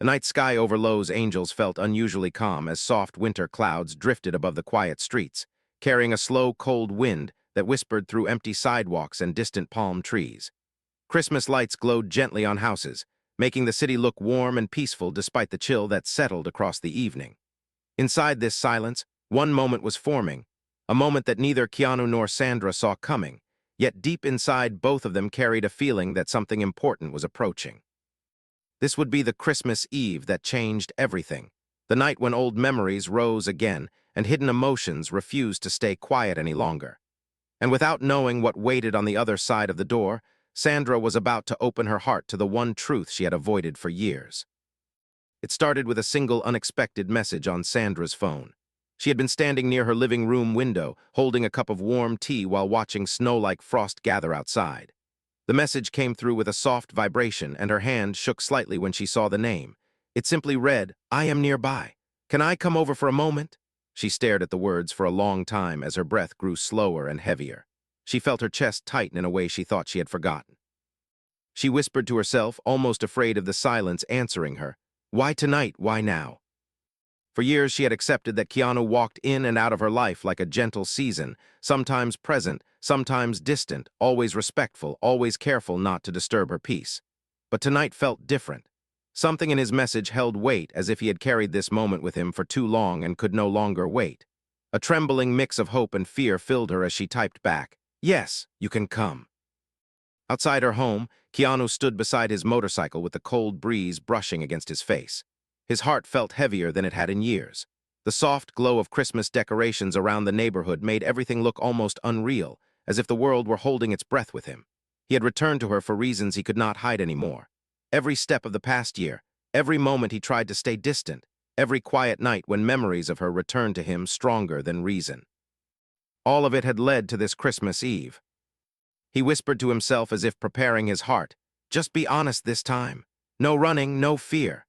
The night sky over Los Angeles felt unusually calm as soft winter clouds drifted above the quiet streets, carrying a slow, cold wind that whispered through empty sidewalks and distant palm trees. Christmas lights glowed gently on houses, making the city look warm and peaceful despite the chill that settled across the evening. Inside this silence, one moment was forming, a moment that neither Keanu nor Sandra saw coming, yet deep inside both of them carried a feeling that something important was approaching. This would be the Christmas Eve that changed everything, the night when old memories rose again and hidden emotions refused to stay quiet any longer. And without knowing what waited on the other side of the door, Sandra was about to open her heart to the one truth she had avoided for years. It started with a single unexpected message on Sandra's phone. She had been standing near her living room window, holding a cup of warm tea while watching snow-like frost gather outside. The message came through with a soft vibration, and her hand shook slightly when she saw the name. It simply read, "I am nearby. Can I come over for a moment?" She stared at the words for a long time as her breath grew slower and heavier. She felt her chest tighten in a way she thought she had forgotten. She whispered to herself, almost afraid of the silence answering her, "Why tonight? Why now?" For years she had accepted that Keanu walked in and out of her life like a gentle season, sometimes present, sometimes distant, always respectful, always careful not to disturb her peace. But tonight felt different. Something in his message held weight, as if he had carried this moment with him for too long and could no longer wait. A trembling mix of hope and fear filled her as she typed back, "Yes, you can come." Outside her home, Keanu stood beside his motorcycle with the cold breeze brushing against his face. His heart felt heavier than it had in years. The soft glow of Christmas decorations around the neighborhood made everything look almost unreal, as if the world were holding its breath with him. He had returned to her for reasons he could not hide anymore. Every step of the past year, every moment he tried to stay distant, every quiet night when memories of her returned to him stronger than reason. All of it had led to this Christmas Eve. He whispered to himself as if preparing his heart, "Just be honest this time. No running, no fear."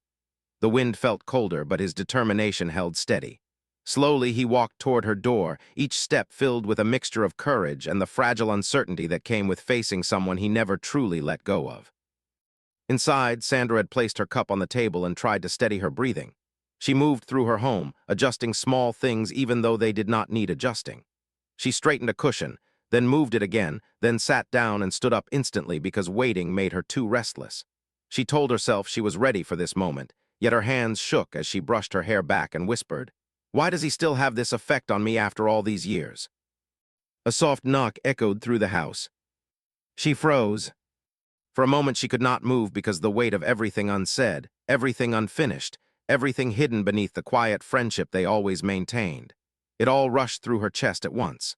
The wind felt colder, but his determination held steady. Slowly, he walked toward her door, each step filled with a mixture of courage and the fragile uncertainty that came with facing someone he never truly let go of. Inside, Sandra had placed her cup on the table and tried to steady her breathing. She moved through her home, adjusting small things even though they did not need adjusting. She straightened a cushion, then moved it again, then sat down and stood up instantly because waiting made her too restless. She told herself she was ready for this moment, yet her hands shook as she brushed her hair back and whispered, "Why does he still have this effect on me after all these years?" A soft knock echoed through the house. She froze. For a moment she could not move because the weight of everything unsaid, everything unfinished, everything hidden beneath the quiet friendship they always maintained. It all rushed through her chest at once.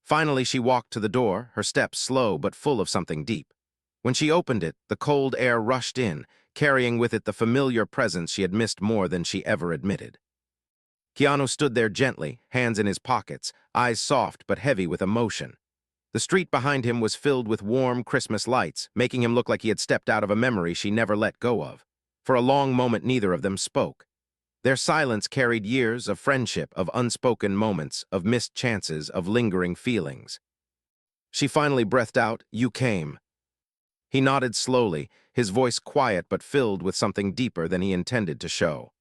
Finally she walked to the door, her steps slow but full of something deep. When she opened it, the cold air rushed in, carrying with it the familiar presence she had missed more than she ever admitted. Keanu stood there gently, hands in his pockets, eyes soft but heavy with emotion. The street behind him was filled with warm Christmas lights, making him look like he had stepped out of a memory she never let go of. For a long moment neither of them spoke. Their silence carried years of friendship, of unspoken moments, of missed chances, of lingering feelings. She finally breathed out, "You came." He nodded slowly, his voice quiet but filled with something deeper than he intended to show.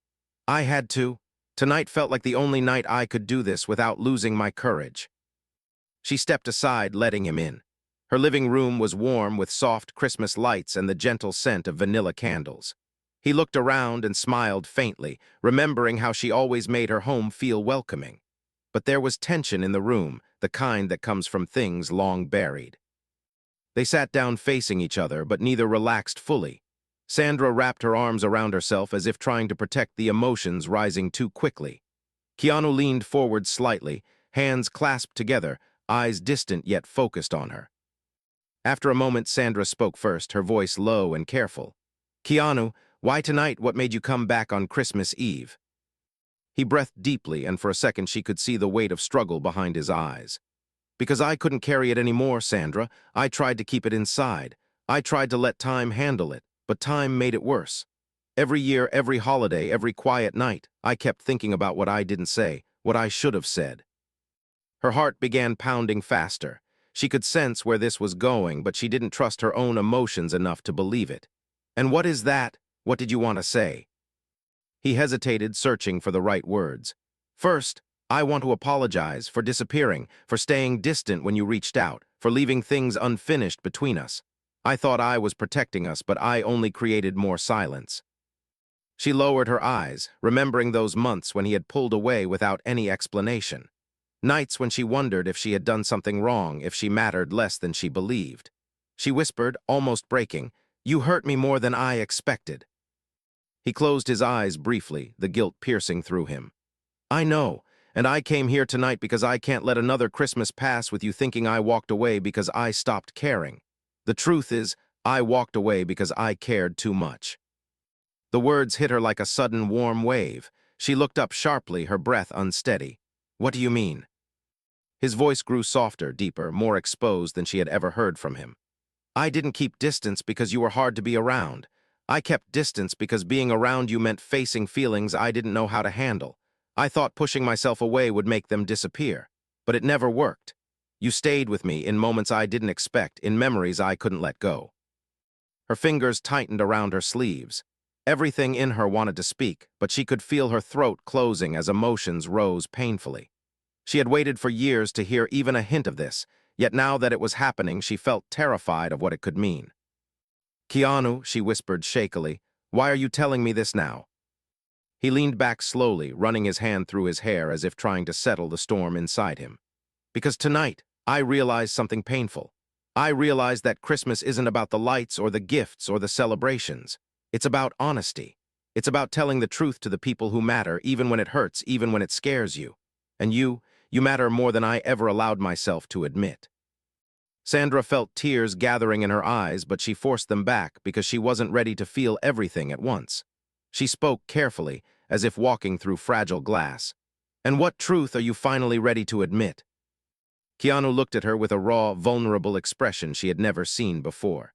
"I had to. Tonight felt like the only night I could do this without losing my courage." She stepped aside, letting him in. Her living room was warm with soft Christmas lights and the gentle scent of vanilla candles. He looked around and smiled faintly, remembering how she always made her home feel welcoming. But there was tension in the room, the kind that comes from things long buried. They sat down facing each other, but neither relaxed fully. Sandra wrapped her arms around herself as if trying to protect the emotions rising too quickly. Keanu leaned forward slightly, hands clasped together, eyes distant yet focused on her. After a moment, Sandra spoke first, her voice low and careful. "Keanu, why tonight? What made you come back on Christmas Eve?" He breathed deeply, and for a second she could see the weight of struggle behind his eyes. "Because I couldn't carry it anymore, Sandra. I tried to keep it inside. I tried to let time handle it, but time made it worse. Every year, every holiday, every quiet night, I kept thinking about what I didn't say, what I should have said." Her heart began pounding faster. She could sense where this was going, but she didn't trust her own emotions enough to believe it. "And what is that? What did you want to say?" He hesitated, searching for the right words. First, I want to apologize for disappearing, for staying distant when you reached out, for leaving things unfinished between us. I thought I was protecting us, but I only created more silence. She lowered her eyes, remembering those months when he had pulled away without any explanation. Nights when she wondered if she had done something wrong, if she mattered less than she believed. She whispered, almost breaking, "You hurt me more than I expected." He closed his eyes briefly, the guilt piercing through him. "I know, and I came here tonight because I can't let another Christmas pass with you thinking I walked away because I stopped caring. The truth is, I walked away because I cared too much." The words hit her like a sudden warm wave. She looked up sharply, her breath unsteady. "What do you mean?" His voice grew softer, deeper, more exposed than she had ever heard from him. "I didn't keep distance because you were hard to be around. I kept distance because being around you meant facing feelings I didn't know how to handle. I thought pushing myself away would make them disappear. But it never worked. You stayed with me in moments I didn't expect, in memories I couldn't let go." Her fingers tightened around her sleeves. Everything in her wanted to speak, but she could feel her throat closing as emotions rose painfully. She had waited for years to hear even a hint of this, yet now that it was happening, she felt terrified of what it could mean. "Keanu," she whispered shakily, "why are you telling me this now?" He leaned back slowly, running his hand through his hair as if trying to settle the storm inside him. "Because tonight, I realized something painful. I realized that Christmas isn't about the lights or the gifts or the celebrations. It's about honesty. It's about telling the truth to the people who matter, even when it hurts, even when it scares you. And you matter more than I ever allowed myself to admit." Sandra felt tears gathering in her eyes, but she forced them back because she wasn't ready to feel everything at once. She spoke carefully, as if walking through fragile glass. "And what truth are you finally ready to admit?" Keanu looked at her with a raw, vulnerable expression she had never seen before.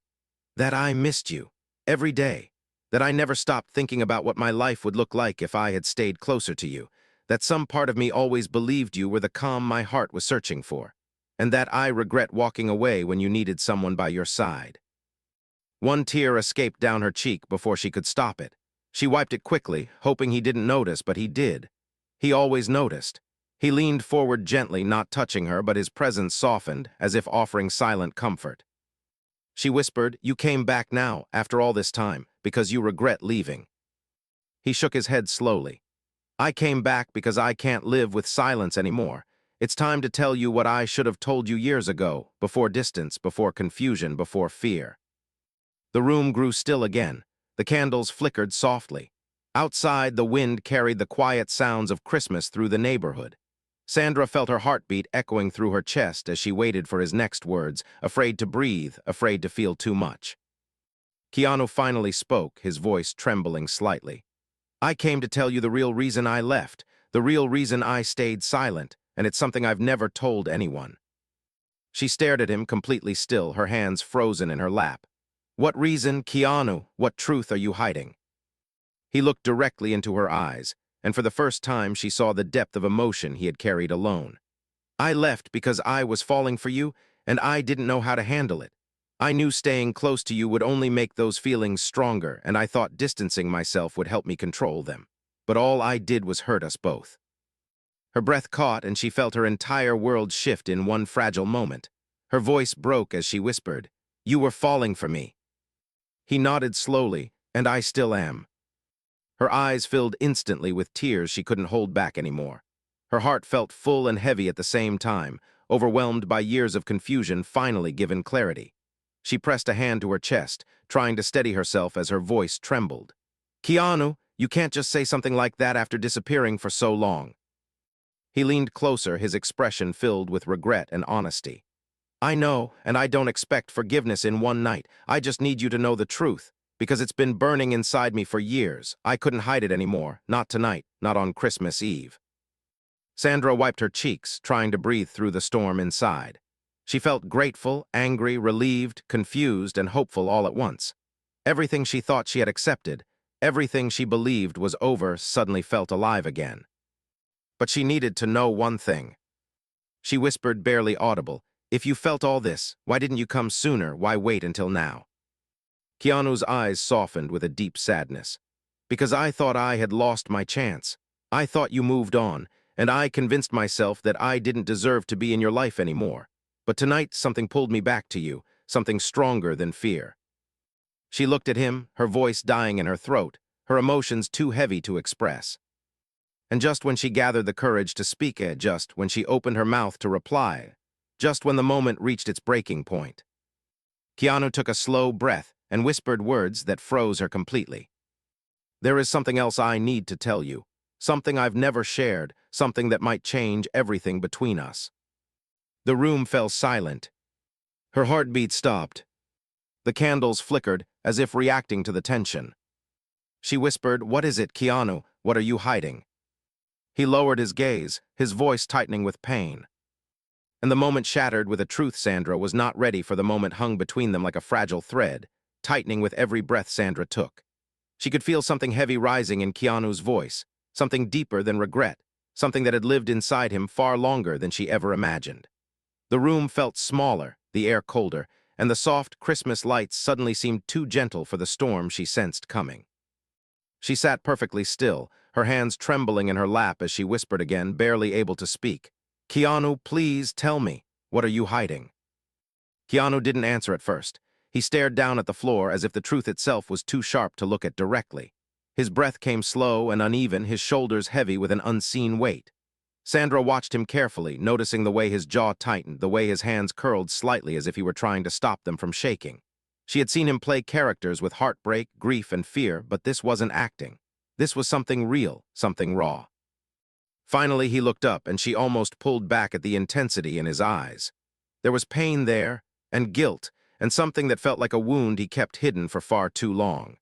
"That I missed you, every day. That I never stopped thinking about what my life would look like if I had stayed closer to you. That some part of me always believed you were the calm my heart was searching for. And that I regret walking away when you needed someone by your side." One tear escaped down her cheek before she could stop it. She wiped it quickly, hoping he didn't notice, but he did. He always noticed. He leaned forward gently, not touching her, but his presence softened, as if offering silent comfort. She whispered, "You came back now, after all this time, because you regret leaving." He shook his head slowly. "I came back because I can't live with silence anymore. It's time to tell you what I should have told you years ago, before distance, before confusion, before fear." The room grew still again. The candles flickered softly. Outside, the wind carried the quiet sounds of Christmas through the neighborhood. Sandra felt her heartbeat echoing through her chest as she waited for his next words, afraid to breathe, afraid to feel too much. Keanu finally spoke, his voice trembling slightly. "I came to tell you the real reason I left, the real reason I stayed silent, and it's something I've never told anyone." She stared at him completely still, her hands frozen in her lap. "What reason, Keanu? What truth are you hiding?" He looked directly into her eyes, and for the first time she saw the depth of emotion he had carried alone. "I left because I was falling for you, and I didn't know how to handle it. I knew staying close to you would only make those feelings stronger, and I thought distancing myself would help me control them. But all I did was hurt us both." Her breath caught, and she felt her entire world shift in one fragile moment. Her voice broke as she whispered, "You were falling for me." He nodded slowly, "And I still am." Her eyes filled instantly with tears she couldn't hold back anymore. Her heart felt full and heavy at the same time, overwhelmed by years of confusion finally given clarity. She pressed a hand to her chest, trying to steady herself as her voice trembled. "Keanu, you can't just say something like that after disappearing for so long." He leaned closer, his expression filled with regret and honesty. "I know, and I don't expect forgiveness in one night. I just need you to know the truth, because it's been burning inside me for years. I couldn't hide it anymore, not tonight, not on Christmas Eve." Sandra wiped her cheeks, trying to breathe through the storm inside. She felt grateful, angry, relieved, confused, and hopeful all at once. Everything she thought she had accepted, everything she believed was over, suddenly felt alive again. But she needed to know one thing. She whispered, barely audible, "If you felt all this, why didn't you come sooner? Why wait until now?" Keanu's eyes softened with a deep sadness. Because I thought I had lost my chance. I thought you moved on, and I convinced myself that I didn't deserve to be in your life anymore. But tonight, something pulled me back to you, something stronger than fear." She looked at him, her voice dying in her throat, her emotions too heavy to express. And just when she gathered the courage to speak, just when she opened her mouth to reply, just when the moment reached its breaking point, Keanu took a slow breath and whispered words that froze her completely. "There is something else I need to tell you, something I've never shared, something that might change everything between us." The room fell silent. Her heartbeat stopped. The candles flickered, as if reacting to the tension. She whispered, "What is it, Keanu? What are you hiding?" He lowered his gaze, his voice tightening with pain. And the moment shattered with a truth Sandra was not ready for. The moment hung between them like a fragile thread, tightening with every breath Sandra took. She could feel something heavy rising in Keanu's voice, something deeper than regret, something that had lived inside him far longer than she ever imagined. The room felt smaller, the air colder, and the soft Christmas lights suddenly seemed too gentle for the storm she sensed coming. She sat perfectly still, her hands trembling in her lap as she whispered again, barely able to speak. "Keanu, please tell me, what are you hiding?" Keanu didn't answer at first. He stared down at the floor as if the truth itself was too sharp to look at directly. His breath came slow and uneven, his shoulders heavy with an unseen weight. Sandra watched him carefully, noticing the way his jaw tightened, the way his hands curled slightly as if he were trying to stop them from shaking. She had seen him play characters with heartbreak, grief, and fear, but this wasn't acting. This was something real, something raw. Finally, he looked up, and she almost pulled back at the intensity in his eyes. There was pain there, and guilt, and something that felt like a wound he kept hidden for far too long.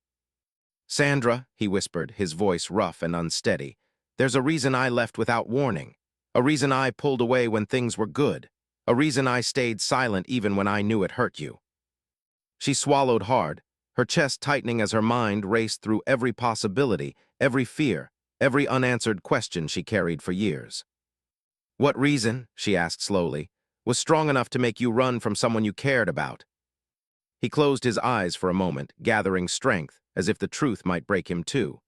"Sandra," he whispered, his voice rough and unsteady, "there's a reason I left without warning. A reason I pulled away when things were good. A reason I stayed silent even when I knew it hurt you." She swallowed hard, her chest tightening as her mind raced through every possibility, every fear, every unanswered question she carried for years. "What reason," she asked slowly, "was strong enough to make you run from someone you cared about?" He closed his eyes for a moment, gathering strength, as if the truth might break him too.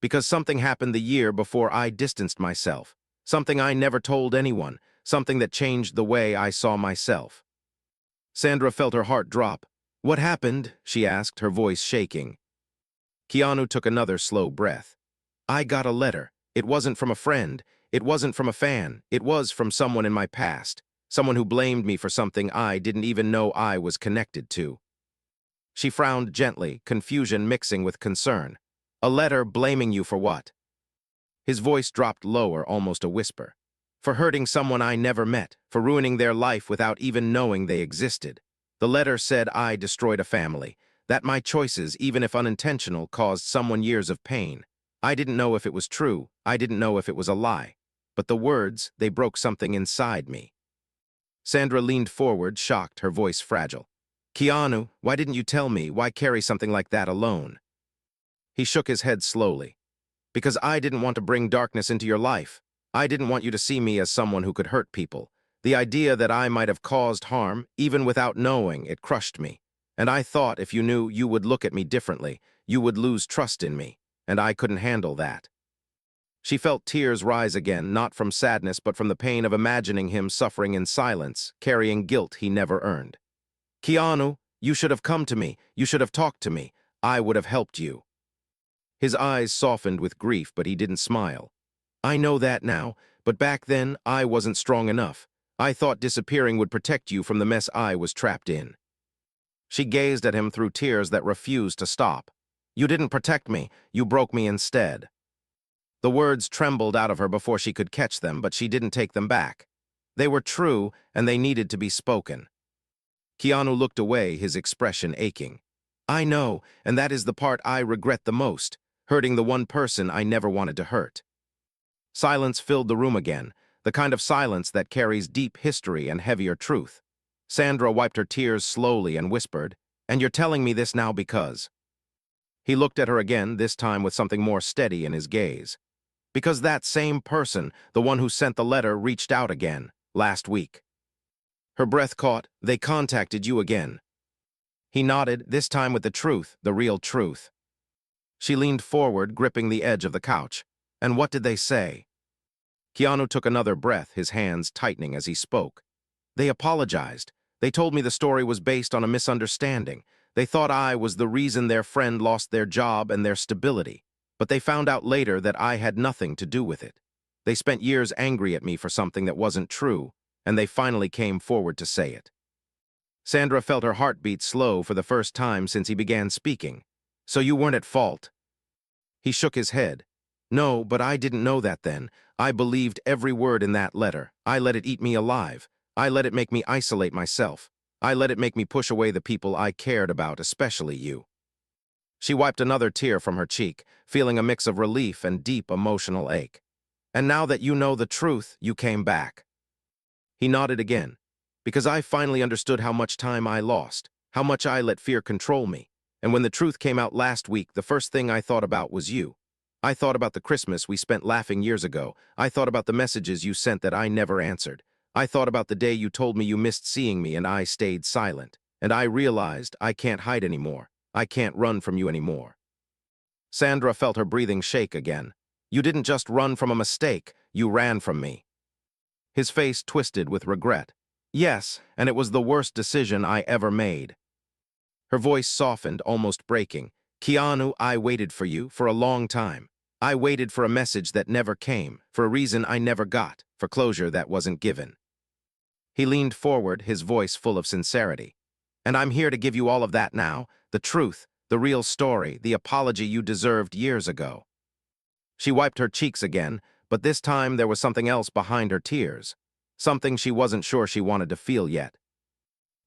"Because something happened the year before I distanced myself. Something I never told anyone, something that changed the way I saw myself." Sandra felt her heart drop. "What happened?" she asked, her voice shaking. Keanu took another slow breath. "I got a letter. It wasn't from a friend. It wasn't from a fan. It was from someone in my past. Someone who blamed me for something I didn't even know I was connected to." She frowned gently, confusion mixing with concern. "A letter blaming you for what?" His voice dropped lower, almost a whisper. "For hurting someone I never met, for ruining their life without even knowing they existed. The letter said I destroyed a family, that my choices, even if unintentional, caused someone years of pain. I didn't know if it was true, I didn't know if it was a lie. But the words, they broke something inside me." Sandra leaned forward, shocked, her voice fragile. "Keanu, why didn't you tell me? Why carry something like that alone?" He shook his head slowly. "Because I didn't want to bring darkness into your life. I didn't want you to see me as someone who could hurt people. The idea that I might have caused harm, even without knowing, it crushed me. And I thought if you knew, you would look at me differently, you would lose trust in me, and I couldn't handle that." She felt tears rise again, not from sadness but from the pain of imagining him suffering in silence, carrying guilt he never earned. "Keanu, you should have come to me, you should have talked to me. I would have helped you." His eyes softened with grief, but he didn't smile. "I know that now, but back then, I wasn't strong enough. I thought disappearing would protect you from the mess I was trapped in." She gazed at him through tears that refused to stop. "You didn't protect me, you broke me instead." The words trembled out of her before she could catch them, but she didn't take them back. They were true, and they needed to be spoken. Keanu looked away, his expression aching. "I know, and that is the part I regret the most, hurting the one person I never wanted to hurt." Silence filled the room again, the kind of silence that carries deep history and heavier truth. Sandra wiped her tears slowly and whispered, "And you're telling me this now because—" He looked at her again, this time with something more steady in his gaze. "Because that same person, the one who sent the letter, reached out again, last week." Her breath caught. "They contacted you again." He nodded, this time with the truth, the real truth. She leaned forward, gripping the edge of the couch. And what did they say? Keanu took another breath, his hands tightening as he spoke. They apologized. They told me the story was based on a misunderstanding. They thought I was the reason their friend lost their job and their stability. But they found out later that I had nothing to do with it. They spent years angry at me for something that wasn't true, and they finally came forward to say it. Sandra felt her heartbeat slow for the first time since he began speaking. So you weren't at fault? He shook his head. No, but I didn't know that then. I believed every word in that letter. I let it eat me alive. I let it make me isolate myself. I let it make me push away the people I cared about, especially you. She wiped another tear from her cheek, feeling a mix of relief and deep emotional ache. And now that you know the truth, you came back. He nodded again. Because I finally understood how much time I lost, how much I let fear control me. And when the truth came out last week, the first thing I thought about was you. I thought about the Christmas we spent laughing years ago. I thought about the messages you sent that I never answered. I thought about the day you told me you missed seeing me and I stayed silent. And I realized I can't hide anymore. I can't run from you anymore. Sandra felt her breathing shake again. You didn't just run from a mistake, you ran from me. His face twisted with regret. Yes, and it was the worst decision I ever made. Her voice softened, almost breaking. Keanu, I waited for you for a long time. I waited for a message that never came, for a reason I never got, for closure that wasn't given. He leaned forward, his voice full of sincerity. And I'm here to give you all of that now, the truth, the real story, the apology you deserved years ago. She wiped her cheeks again, but this time there was something else behind her tears. Something she wasn't sure she wanted to feel yet.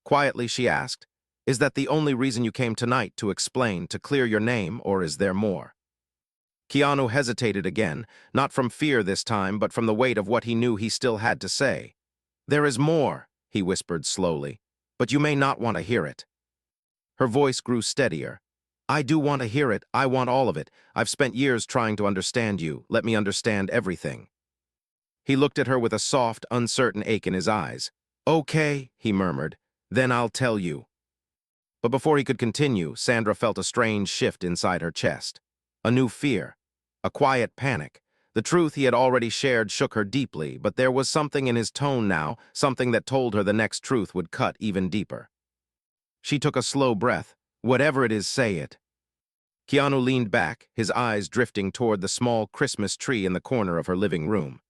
Quietly, she asked, is that the only reason you came tonight, to explain, to clear your name, or is there more? Keanu hesitated again, not from fear this time, but from the weight of what he knew he still had to say. There is more, he whispered slowly, but you may not want to hear it. Her voice grew steadier. I do want to hear it, I want all of it. I've spent years trying to understand you, let me understand everything. He looked at her with a soft, uncertain ache in his eyes. Okay, he murmured, then I'll tell you. But before he could continue, Sandra felt a strange shift inside her chest. A new fear. A quiet panic. The truth he had already shared shook her deeply, but there was something in his tone now, something that told her the next truth would cut even deeper. She took a slow breath. Whatever it is, say it. Keanu leaned back, his eyes drifting toward the small Christmas tree in the corner of her living room.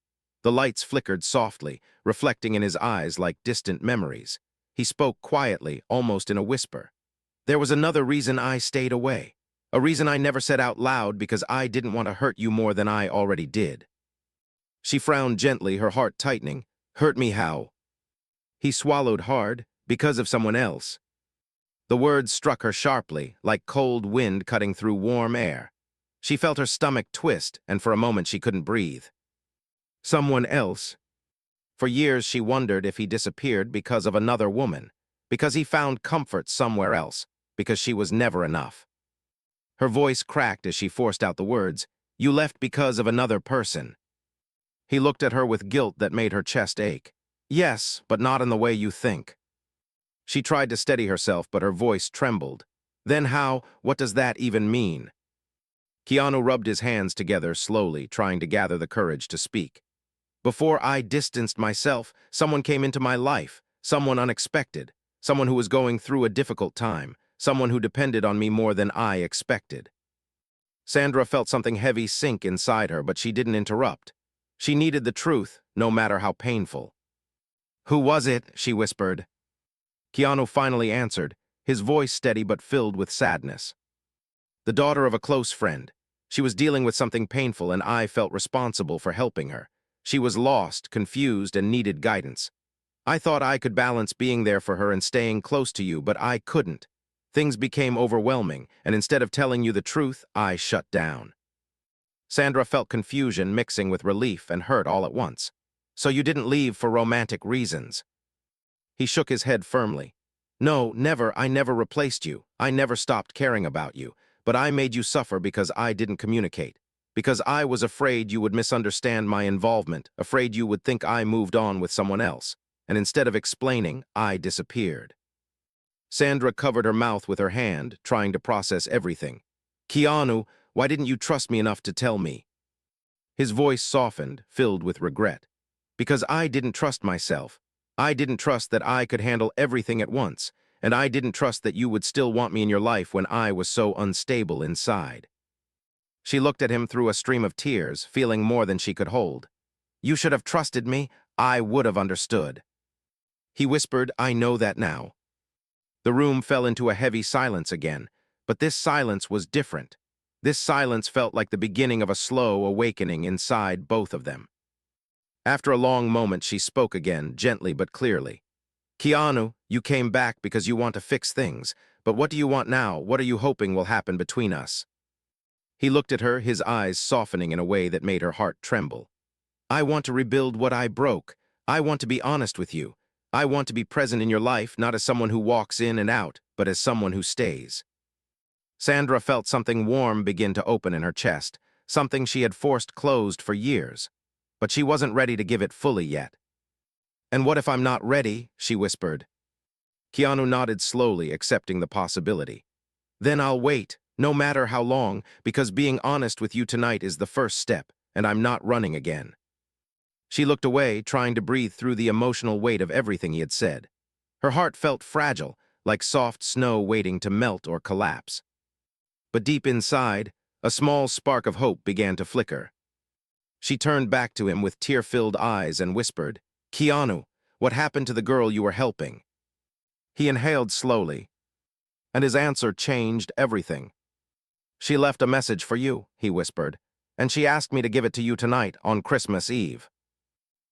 The lights flickered softly, reflecting in his eyes like distant memories. He spoke quietly, almost in a whisper. There was another reason I stayed away. A reason I never said out loud because I didn't want to hurt you more than I already did. She frowned gently, her heart tightening. Hurt me how? He swallowed hard, because of someone else. The words struck her sharply, like cold wind cutting through warm air. She felt her stomach twist, and for a moment she couldn't breathe. Someone else? For years she wondered if he disappeared because of another woman, because he found comfort somewhere else, because she was never enough. Her voice cracked as she forced out the words, You left because of another person. He looked at her with guilt that made her chest ache. Yes, but not in the way you think. She tried to steady herself, but her voice trembled. Then how? What does that even mean? Keanu rubbed his hands together slowly, trying to gather the courage to speak. Before I distanced myself, someone came into my life, someone unexpected, someone who was going through a difficult time, someone who depended on me more than I expected. Sandra felt something heavy sink inside her, but she didn't interrupt. She needed the truth, no matter how painful. Who was it? She whispered. Keanu finally answered, his voice steady but filled with sadness. The daughter of a close friend. She was dealing with something painful, and I felt responsible for helping her. She was lost, confused, and needed guidance. I thought I could balance being there for her and staying close to you, but I couldn't. Things became overwhelming, and instead of telling you the truth, I shut down. Sandra felt confusion mixing with relief and hurt all at once. So you didn't leave for romantic reasons? He shook his head firmly. No, never. I never replaced you. I never stopped caring about you. But I made you suffer because I didn't communicate. Because I was afraid you would misunderstand my involvement, afraid you would think I moved on with someone else. And instead of explaining, I disappeared. Sandra covered her mouth with her hand, trying to process everything. Keanu, Why didn't you trust me enough to tell me?" His voice softened, filled with regret. "Because I didn't trust myself. I didn't trust that I could handle everything at once, and I didn't trust that you would still want me in your life when I was so unstable inside." She looked at him through a stream of tears, feeling more than she could hold. "You should have trusted me. I would have understood." He whispered, "I know that now." The room fell into a heavy silence again, but this silence was different. This silence felt like the beginning of a slow awakening inside both of them. After a long moment, she spoke again, gently but clearly. "Keanu, you came back because you want to fix things, but what do you want now? What are you hoping will happen between us?" He looked at her, his eyes softening in a way that made her heart tremble. "I want to rebuild what I broke. I want to be honest with you. I want to be present in your life, not as someone who walks in and out, but as someone who stays." Sandra felt something warm begin to open in her chest, something she had forced closed for years. But she wasn't ready to give it fully yet. "And what if I'm not ready?" she whispered. Keanu nodded slowly, accepting the possibility. "Then I'll wait, no matter how long, because being honest with you tonight is the first step, and I'm not running again." She looked away, trying to breathe through the emotional weight of everything he had said. Her heart felt fragile, like soft snow waiting to melt or collapse. But deep inside, a small spark of hope began to flicker. She turned back to him with tear-filled eyes and whispered, "Keanu, what happened to the girl you were helping?" He inhaled slowly, and his answer changed everything. "She left a message for you," he whispered, "and she asked me to give it to you tonight on Christmas Eve."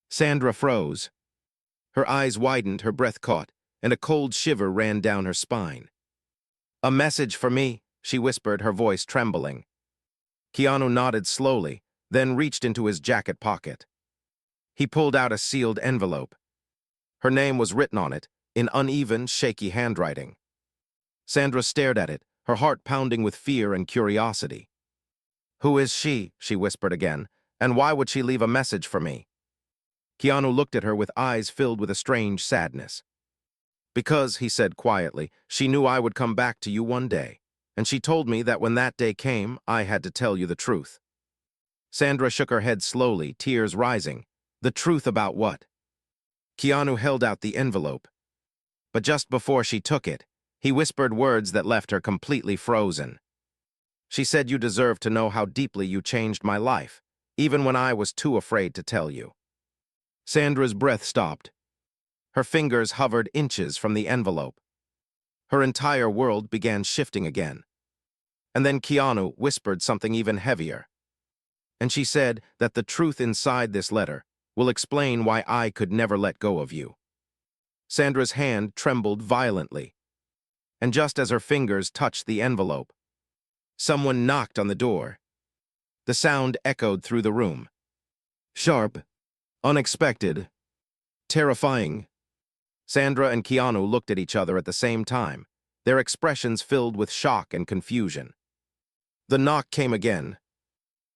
Sandra froze. Her eyes widened, her breath caught, and a cold shiver ran down her spine. "A message for me," she whispered, her voice trembling. Keanu nodded slowly, then reached into his jacket pocket. He pulled out a sealed envelope. Her name was written on it, in uneven, shaky handwriting. Sandra stared at it, her heart pounding with fear and curiosity. "Who is she?" she whispered again, "and why would she leave a message for me?" Keanu looked at her with eyes filled with a strange sadness. "Because," he said quietly, "she knew I would come back to you one day, and she told me that when that day came, I had to tell you the truth." Sandra shook her head slowly, tears rising. "The truth about what?" Keanu held out the envelope. But just before she took it, he whispered words that left her completely frozen. "She said you deserved to know how deeply you changed my life, even when I was too afraid to tell you." Sandra's breath stopped. Her fingers hovered inches from the envelope. Her entire world began shifting again. And then Keanu whispered something even heavier. "And she said that the truth inside this letter will explain why I could never let go of you." Sandra's hand trembled violently. And just as her fingers touched the envelope, someone knocked on the door. The sound echoed through the room. Sharp, unexpected, terrifying. Sandra and Keanu looked at each other at the same time, their expressions filled with shock and confusion. The knock came again.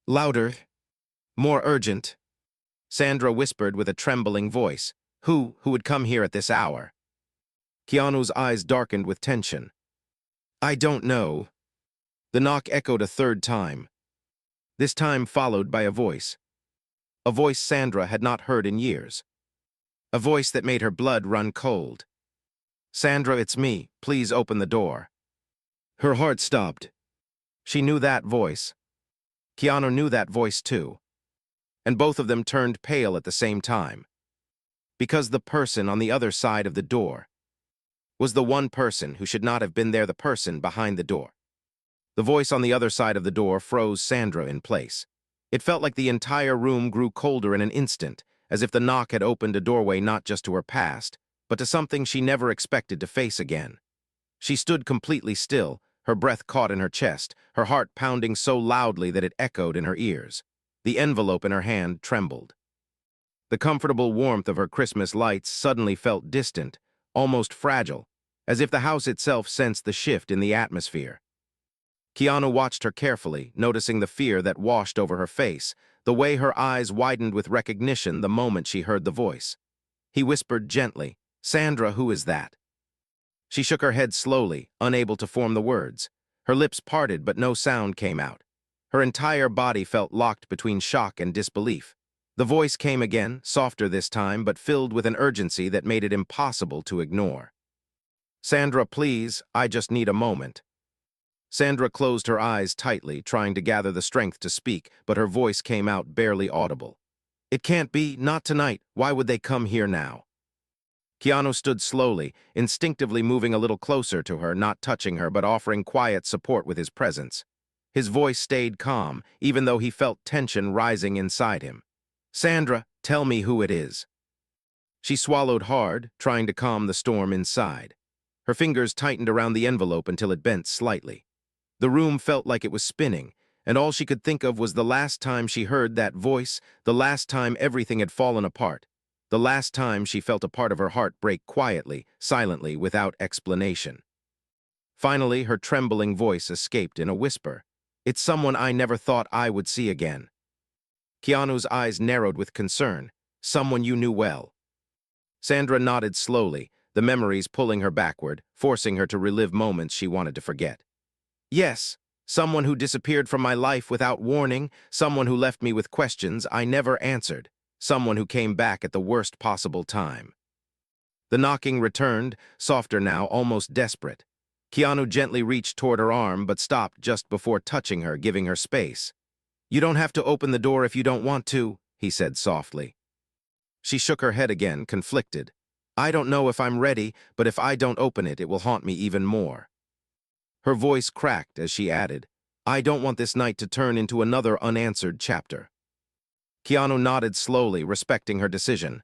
Louder, more urgent. Sandra whispered with a trembling voice, Who would come here at this hour?" Keanu's eyes darkened with tension. "I don't know." The knock echoed a third time, this time followed by a voice Sandra had not heard in years. A voice that made her blood run cold. "Sandra, it's me. Please open the door." Her heart stopped. She knew that voice. Keanu knew that voice too. And both of them turned pale at the same time. Because the person on the other side of the door was the one person who should not have been there, the person behind the door. The voice on the other side of the door froze Sandra in place. It felt like the entire room grew colder in an instant, as if the knock had opened a doorway not just to her past, but to something she never expected to face again. She stood completely still, her breath caught in her chest, her heart pounding so loudly that it echoed in her ears. The envelope in her hand trembled. The comfortable warmth of her Christmas lights suddenly felt distant, almost fragile, as if the house itself sensed the shift in the atmosphere. Keanu watched her carefully, noticing the fear that washed over her face, the way her eyes widened with recognition the moment she heard the voice. He whispered gently, "Sandra, who is that?" She shook her head slowly, unable to form the words. Her lips parted, but no sound came out. Her entire body felt locked between shock and disbelief. The voice came again, softer this time, but filled with an urgency that made it impossible to ignore. "Sandra, please, I just need a moment." Sandra closed her eyes tightly, trying to gather the strength to speak, but her voice came out barely audible. "It can't be, not tonight. Why would they come here now?" Keanu stood slowly, instinctively moving a little closer to her, not touching her, but offering quiet support with his presence. His voice stayed calm, even though he felt tension rising inside him. "Sandra, tell me who it is." She swallowed hard, trying to calm the storm inside. Her fingers tightened around the envelope until it bent slightly. The room felt like it was spinning, and all she could think of was the last time she heard that voice, the last time everything had fallen apart, the last time she felt a part of her heart break quietly, silently, without explanation. Finally, her trembling voice escaped in a whisper. "It's someone I never thought I would see again." Keanu's eyes narrowed with concern. "Someone you knew well." Sandra nodded slowly, the memories pulling her backward, forcing her to relive moments she wanted to forget. "Yes, someone who disappeared from my life without warning, someone who left me with questions I never answered, someone who came back at the worst possible time." The knocking returned, softer now, almost desperate. Keanu gently reached toward her arm but stopped just before touching her, giving her space. "You don't have to open the door if you don't want to," he said softly. She shook her head again, conflicted. "I don't know if I'm ready, but if I don't open it, it will haunt me even more." Her voice cracked as she added, "I don't want this night to turn into another unanswered chapter." Keanu nodded slowly, respecting her decision.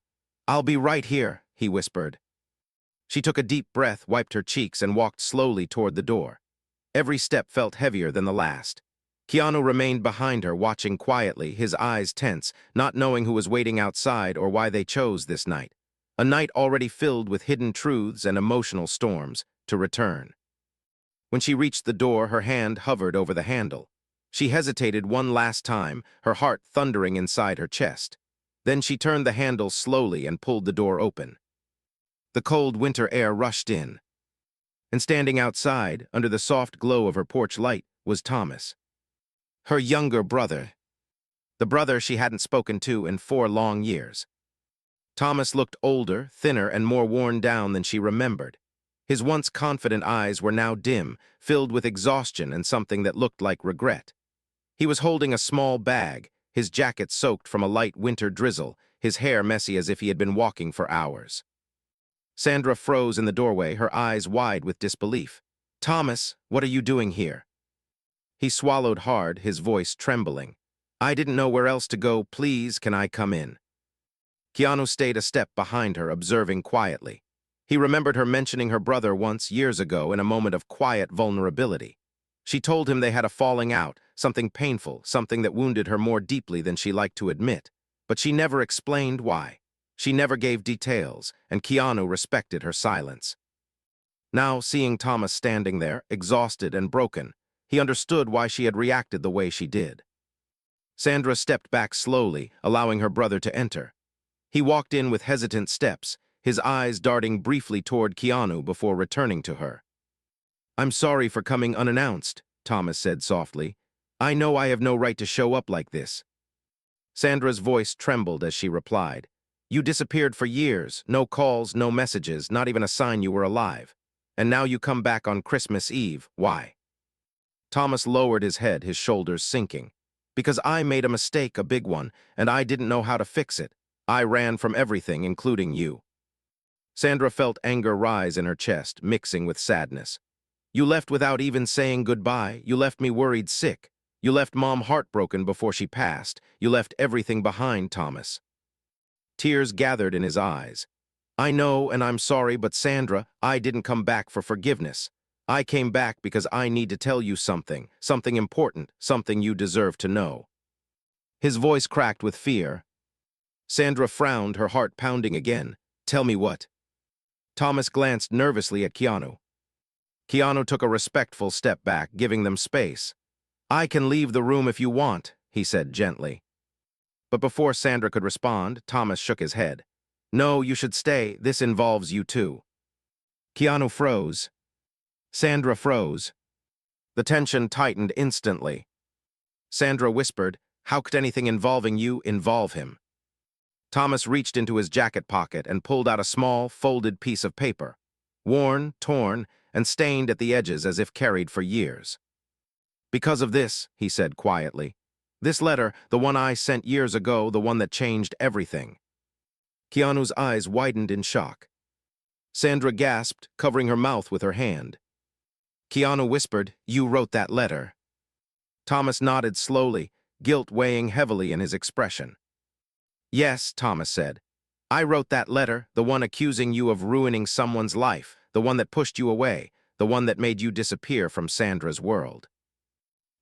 "I'll be right here," he whispered. She took a deep breath, wiped her cheeks, and walked slowly toward the door. Every step felt heavier than the last. Keanu remained behind her, watching quietly, his eyes tense, not knowing who was waiting outside or why they chose this night. A night already filled with hidden truths and emotional storms, to return. When she reached the door, her hand hovered over the handle. She hesitated one last time, her heart thundering inside her chest. Then she turned the handle slowly and pulled the door open. The cold winter air rushed in. And standing outside, under the soft glow of her porch light, was Thomas. Her younger brother. The brother she hadn't spoken to in 4 long years. Thomas looked older, thinner, and more worn down than she remembered. His once confident eyes were now dim, filled with exhaustion and something that looked like regret. He was holding a small bag, his jacket soaked from a light winter drizzle, his hair messy as if he had been walking for hours. Sandra froze in the doorway, her eyes wide with disbelief. "Thomas, what are you doing here?" He swallowed hard, his voice trembling. "I didn't know where else to go. Please, can I come in?" Keanu stayed a step behind her, observing quietly. He remembered her mentioning her brother once, years ago, in a moment of quiet vulnerability. She told him they had a falling out, something painful, something that wounded her more deeply than she liked to admit. But she never explained why. She never gave details, and Keanu respected her silence. Now, seeing Thomas standing there, exhausted and broken, he understood why she had reacted the way she did. Sandra stepped back slowly, allowing her brother to enter. He walked in with hesitant steps, his eyes darting briefly toward Keanu before returning to her. "I'm sorry for coming unannounced," Thomas said softly. "I know I have no right to show up like this." Sandra's voice trembled as she replied, "You disappeared for years, no calls, no messages, not even a sign you were alive. And now you come back on Christmas Eve. Why?" Thomas lowered his head, his shoulders sinking. "Because I made a mistake, a big one, and I didn't know how to fix it. I ran from everything, including you." Sandra felt anger rise in her chest, mixing with sadness. "You left without even saying goodbye. You left me worried sick. You left Mom heartbroken before she passed. You left everything behind, Thomas." Tears gathered in his eyes. "I know, and I'm sorry, but Sandra, I didn't come back for forgiveness. I came back because I need to tell you something, something important, something you deserve to know." His voice cracked with fear. Sandra frowned, her heart pounding again. "Tell me what?" Thomas glanced nervously at Keanu. Keanu took a respectful step back, giving them space. "I can leave the room if you want," he said gently. But before Sandra could respond, Thomas shook his head. "No, you should stay. This involves you too." Keanu froze. Sandra froze. The tension tightened instantly. Sandra whispered, "How could anything involving you involve him?" Thomas reached into his jacket pocket and pulled out a small, folded piece of paper, worn, torn, and stained at the edges as if carried for years. "Because of this," he said quietly. "This letter, the one I sent years ago, the one that changed everything." Keanu's eyes widened in shock. Sandra gasped, covering her mouth with her hand. Keanu whispered, "You wrote that letter." Thomas nodded slowly, guilt weighing heavily in his expression. "Yes," Thomas said. "I wrote that letter, the one accusing you of ruining someone's life, the one that pushed you away, the one that made you disappear from Sandra's world."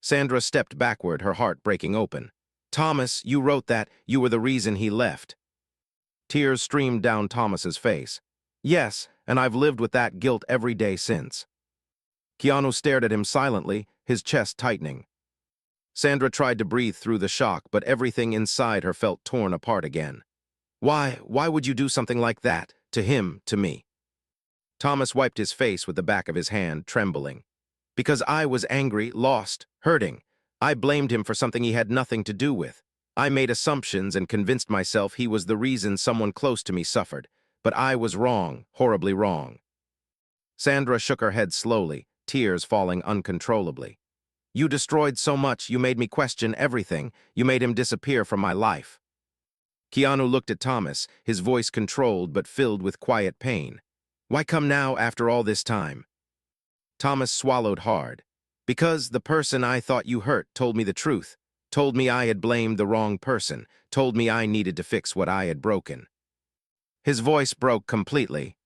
Sandra stepped backward, her heart breaking open. "Thomas, you wrote that. You were the reason he left." Tears streamed down Thomas's face. "Yes, and I've lived with that guilt every day since." Keanu stared at him silently, his chest tightening. Sandra tried to breathe through the shock, but everything inside her felt torn apart again. Why would you do something like that? To him, to me?" Thomas wiped his face with the back of his hand, trembling. "Because I was angry, lost, hurting. I blamed him for something he had nothing to do with. I made assumptions and convinced myself he was the reason someone close to me suffered. But I was wrong, horribly wrong." Sandra shook her head slowly, tears falling uncontrollably. "You destroyed so much, you made me question everything. You made him disappear from my life." Keanu looked at Thomas, his voice controlled but filled with quiet pain. "Why come now after all this time?" Thomas swallowed hard. "Because the person I thought you hurt told me the truth, told me I had blamed the wrong person, told me I needed to fix what I had broken." His voice broke completely.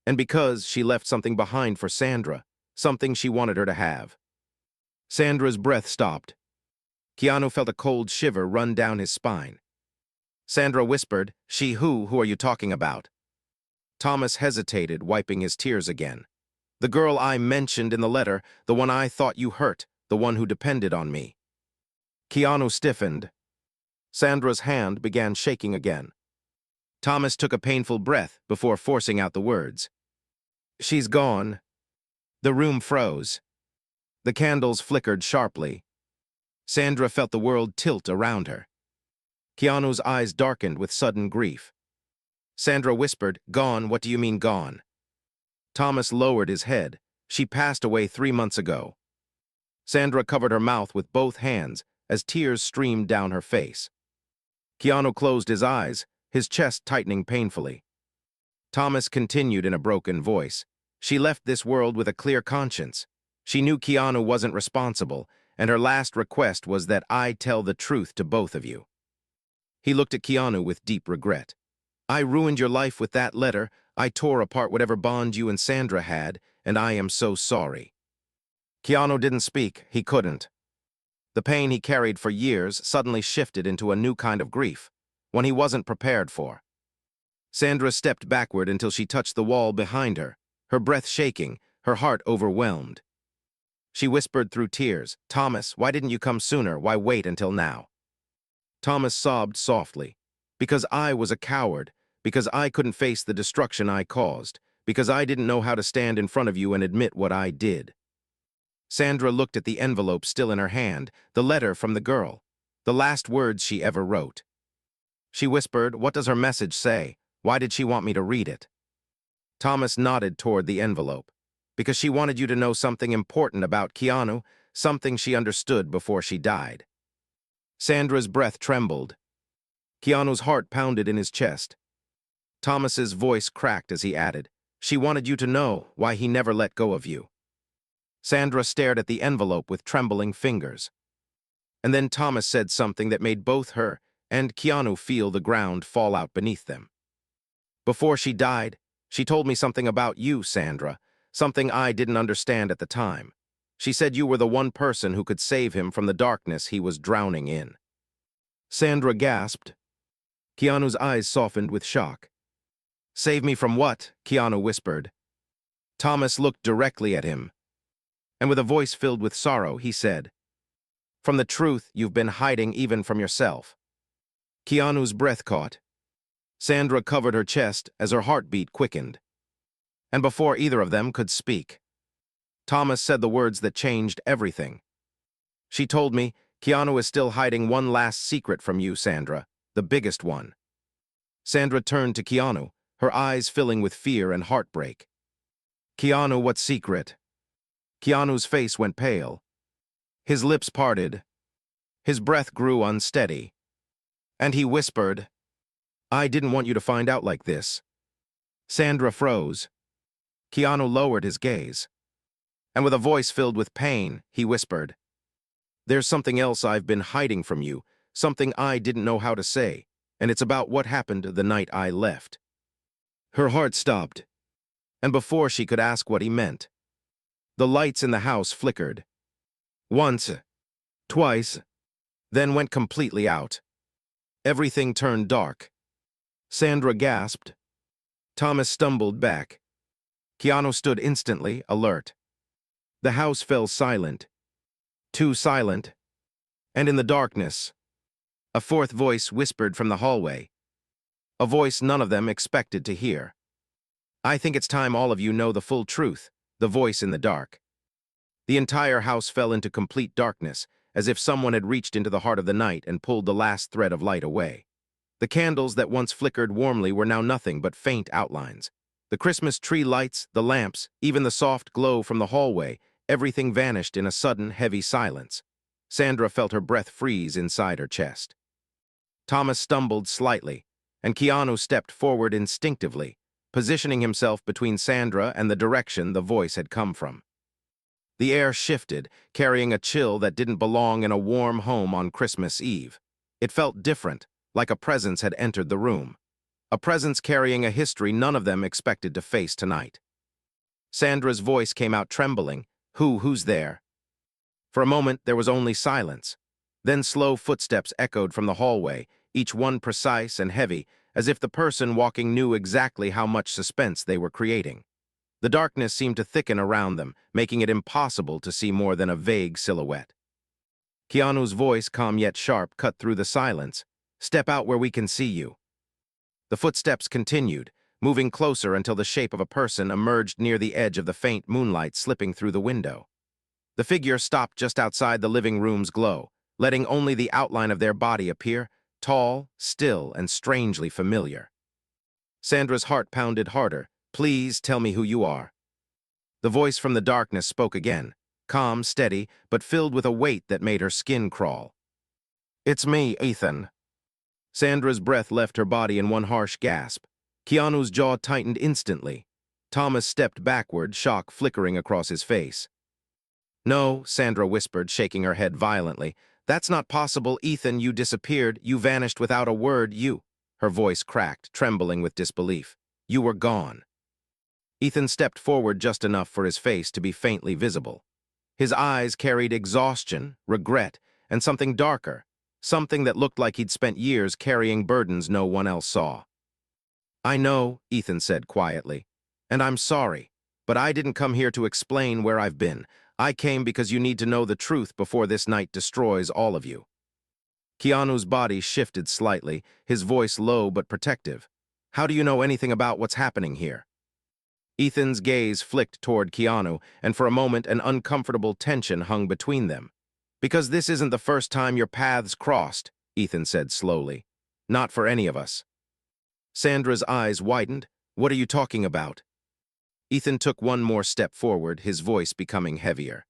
"And because she left something behind for Sandra, something she wanted her to have." Sandra's breath stopped. Keanu felt a cold shiver run down his spine. Sandra whispered, "She who? Who are you talking about?" Thomas hesitated, wiping his tears again. "The girl I mentioned in the letter, the one I thought you hurt, the one who depended on me." Keanu stiffened. Sandra's hand began shaking again. Thomas took a painful breath before forcing out the words. "She's gone." The room froze. The candles flickered sharply. Sandra felt the world tilt around her. Keanu's eyes darkened with sudden grief. Sandra whispered, "Gone? What do you mean gone?" Thomas lowered his head. "She passed away 3 months ago." Sandra covered her mouth with both hands as tears streamed down her face. Keanu closed his eyes, his chest tightening painfully. Thomas continued in a broken voice. "She left this world with a clear conscience. She knew Keanu wasn't responsible, and her last request was that I tell the truth to both of you." He looked at Keanu with deep regret. "I ruined your life with that letter. I tore apart whatever bond you and Sandra had, and I am so sorry." Keanu didn't speak. He couldn't. The pain he carried for years suddenly shifted into a new kind of grief, one he wasn't prepared for. Sandra stepped backward until she touched the wall behind her, her breath shaking, her heart overwhelmed. She whispered through tears, "Thomas, why didn't you come sooner? Why wait until now?" Thomas sobbed softly. "Because I was a coward, because I couldn't face the destruction I caused, because I didn't know how to stand in front of you and admit what I did." Sandra looked at the envelope still in her hand, the letter from the girl, the last words she ever wrote. She whispered, "What does her message say? Why did she want me to read it?" Thomas nodded toward the envelope. "Because she wanted you to know something important about Keanu, something she understood before she died." Sandra's breath trembled. Keanu's heart pounded in his chest. Thomas's voice cracked as he added, "She wanted you to know why he never let go of you." Sandra stared at the envelope with trembling fingers. And then Thomas said something that made both her and Keanu feel the ground fall out beneath them. "Before she died, she told me something about you, Sandra, something I didn't understand at the time. She said you were the one person who could save him from the darkness he was drowning in." Sandra gasped. Keanu's eyes softened with shock. "Save me from what?" Keanu whispered. Thomas looked directly at him, and with a voice filled with sorrow, he said, "From the truth you've been hiding even from yourself." Keanu's breath caught. Sandra covered her chest as her heartbeat quickened. And before either of them could speak, Thomas said the words that changed everything. "She told me Keanu is still hiding one last secret from you, Sandra, the biggest one. Sandra turned to Keanu, her eyes filling with fear and heartbreak. Keanu, what secret? Keanu's face went pale. His lips parted. His breath grew unsteady. And he whispered, I didn't want you to find out like this. Sandra froze. Keanu lowered his gaze. And with a voice filled with pain, he whispered, There's something else I've been hiding from you, something I didn't know how to say, and it's about what happened the night I left. Her heart stopped, and before she could ask what he meant, the lights in the house flickered. Once, twice, then went completely out. Everything turned dark. Sandra gasped. Thomas stumbled back. Keanu stood instantly, alert. The house fell silent. Too silent. And in the darkness, a fourth voice whispered from the hallway. A voice none of them expected to hear. I think it's time all of you know the full truth, the voice in the dark. The entire house fell into complete darkness, as if someone had reached into the heart of the night and pulled the last thread of light away. The candles that once flickered warmly were now nothing but faint outlines. The Christmas tree lights, the lamps, even the soft glow from the hallway, everything vanished in a sudden, heavy silence. Sandra felt her breath freeze inside her chest. Thomas stumbled slightly, and Keanu stepped forward instinctively, positioning himself between Sandra and the direction the voice had come from. The air shifted, carrying a chill that didn't belong in a warm home on Christmas Eve. It felt different, like a presence had entered the room. A presence carrying a history none of them expected to face tonight. Sandra's voice came out trembling. Who's there? For a moment, there was only silence. Then slow footsteps echoed from the hallway, each one precise and heavy, as if the person walking knew exactly how much suspense they were creating. The darkness seemed to thicken around them, making it impossible to see more than a vague silhouette. Keanu's voice, calm yet sharp, cut through the silence. Step out where we can see you. The footsteps continued, moving closer until the shape of a person emerged near the edge of the faint moonlight slipping through the window. The figure stopped just outside the living room's glow, letting only the outline of their body appear, tall, still, and strangely familiar. Sandra's heart pounded harder. Please tell me who you are. The voice from the darkness spoke again, calm, steady, but filled with a weight that made her skin crawl. It's me, Ethan. Sandra's breath left her body in one harsh gasp. Keanu's jaw tightened instantly. Thomas stepped backward, shock flickering across his face. No, Sandra whispered, shaking her head violently. That's not possible, Ethan. You disappeared. You vanished without a word. Her voice cracked, trembling with disbelief. You were gone. Ethan stepped forward just enough for his face to be faintly visible. His eyes carried exhaustion, regret, and something darker, something that looked like he'd spent years carrying burdens no one else saw. I know, Ethan said quietly, and I'm sorry, but I didn't come here to explain where I've been. I came because you need to know the truth before this night destroys all of you. Keanu's body shifted slightly, his voice low but protective. How do you know anything about what's happening here? Ethan's gaze flicked toward Keanu, and for a moment an uncomfortable tension hung between them. Because this isn't the first time your paths crossed, Ethan said slowly. Not for any of us. Sandra's eyes widened. What are you talking about? Ethan took one more step forward, his voice becoming heavier.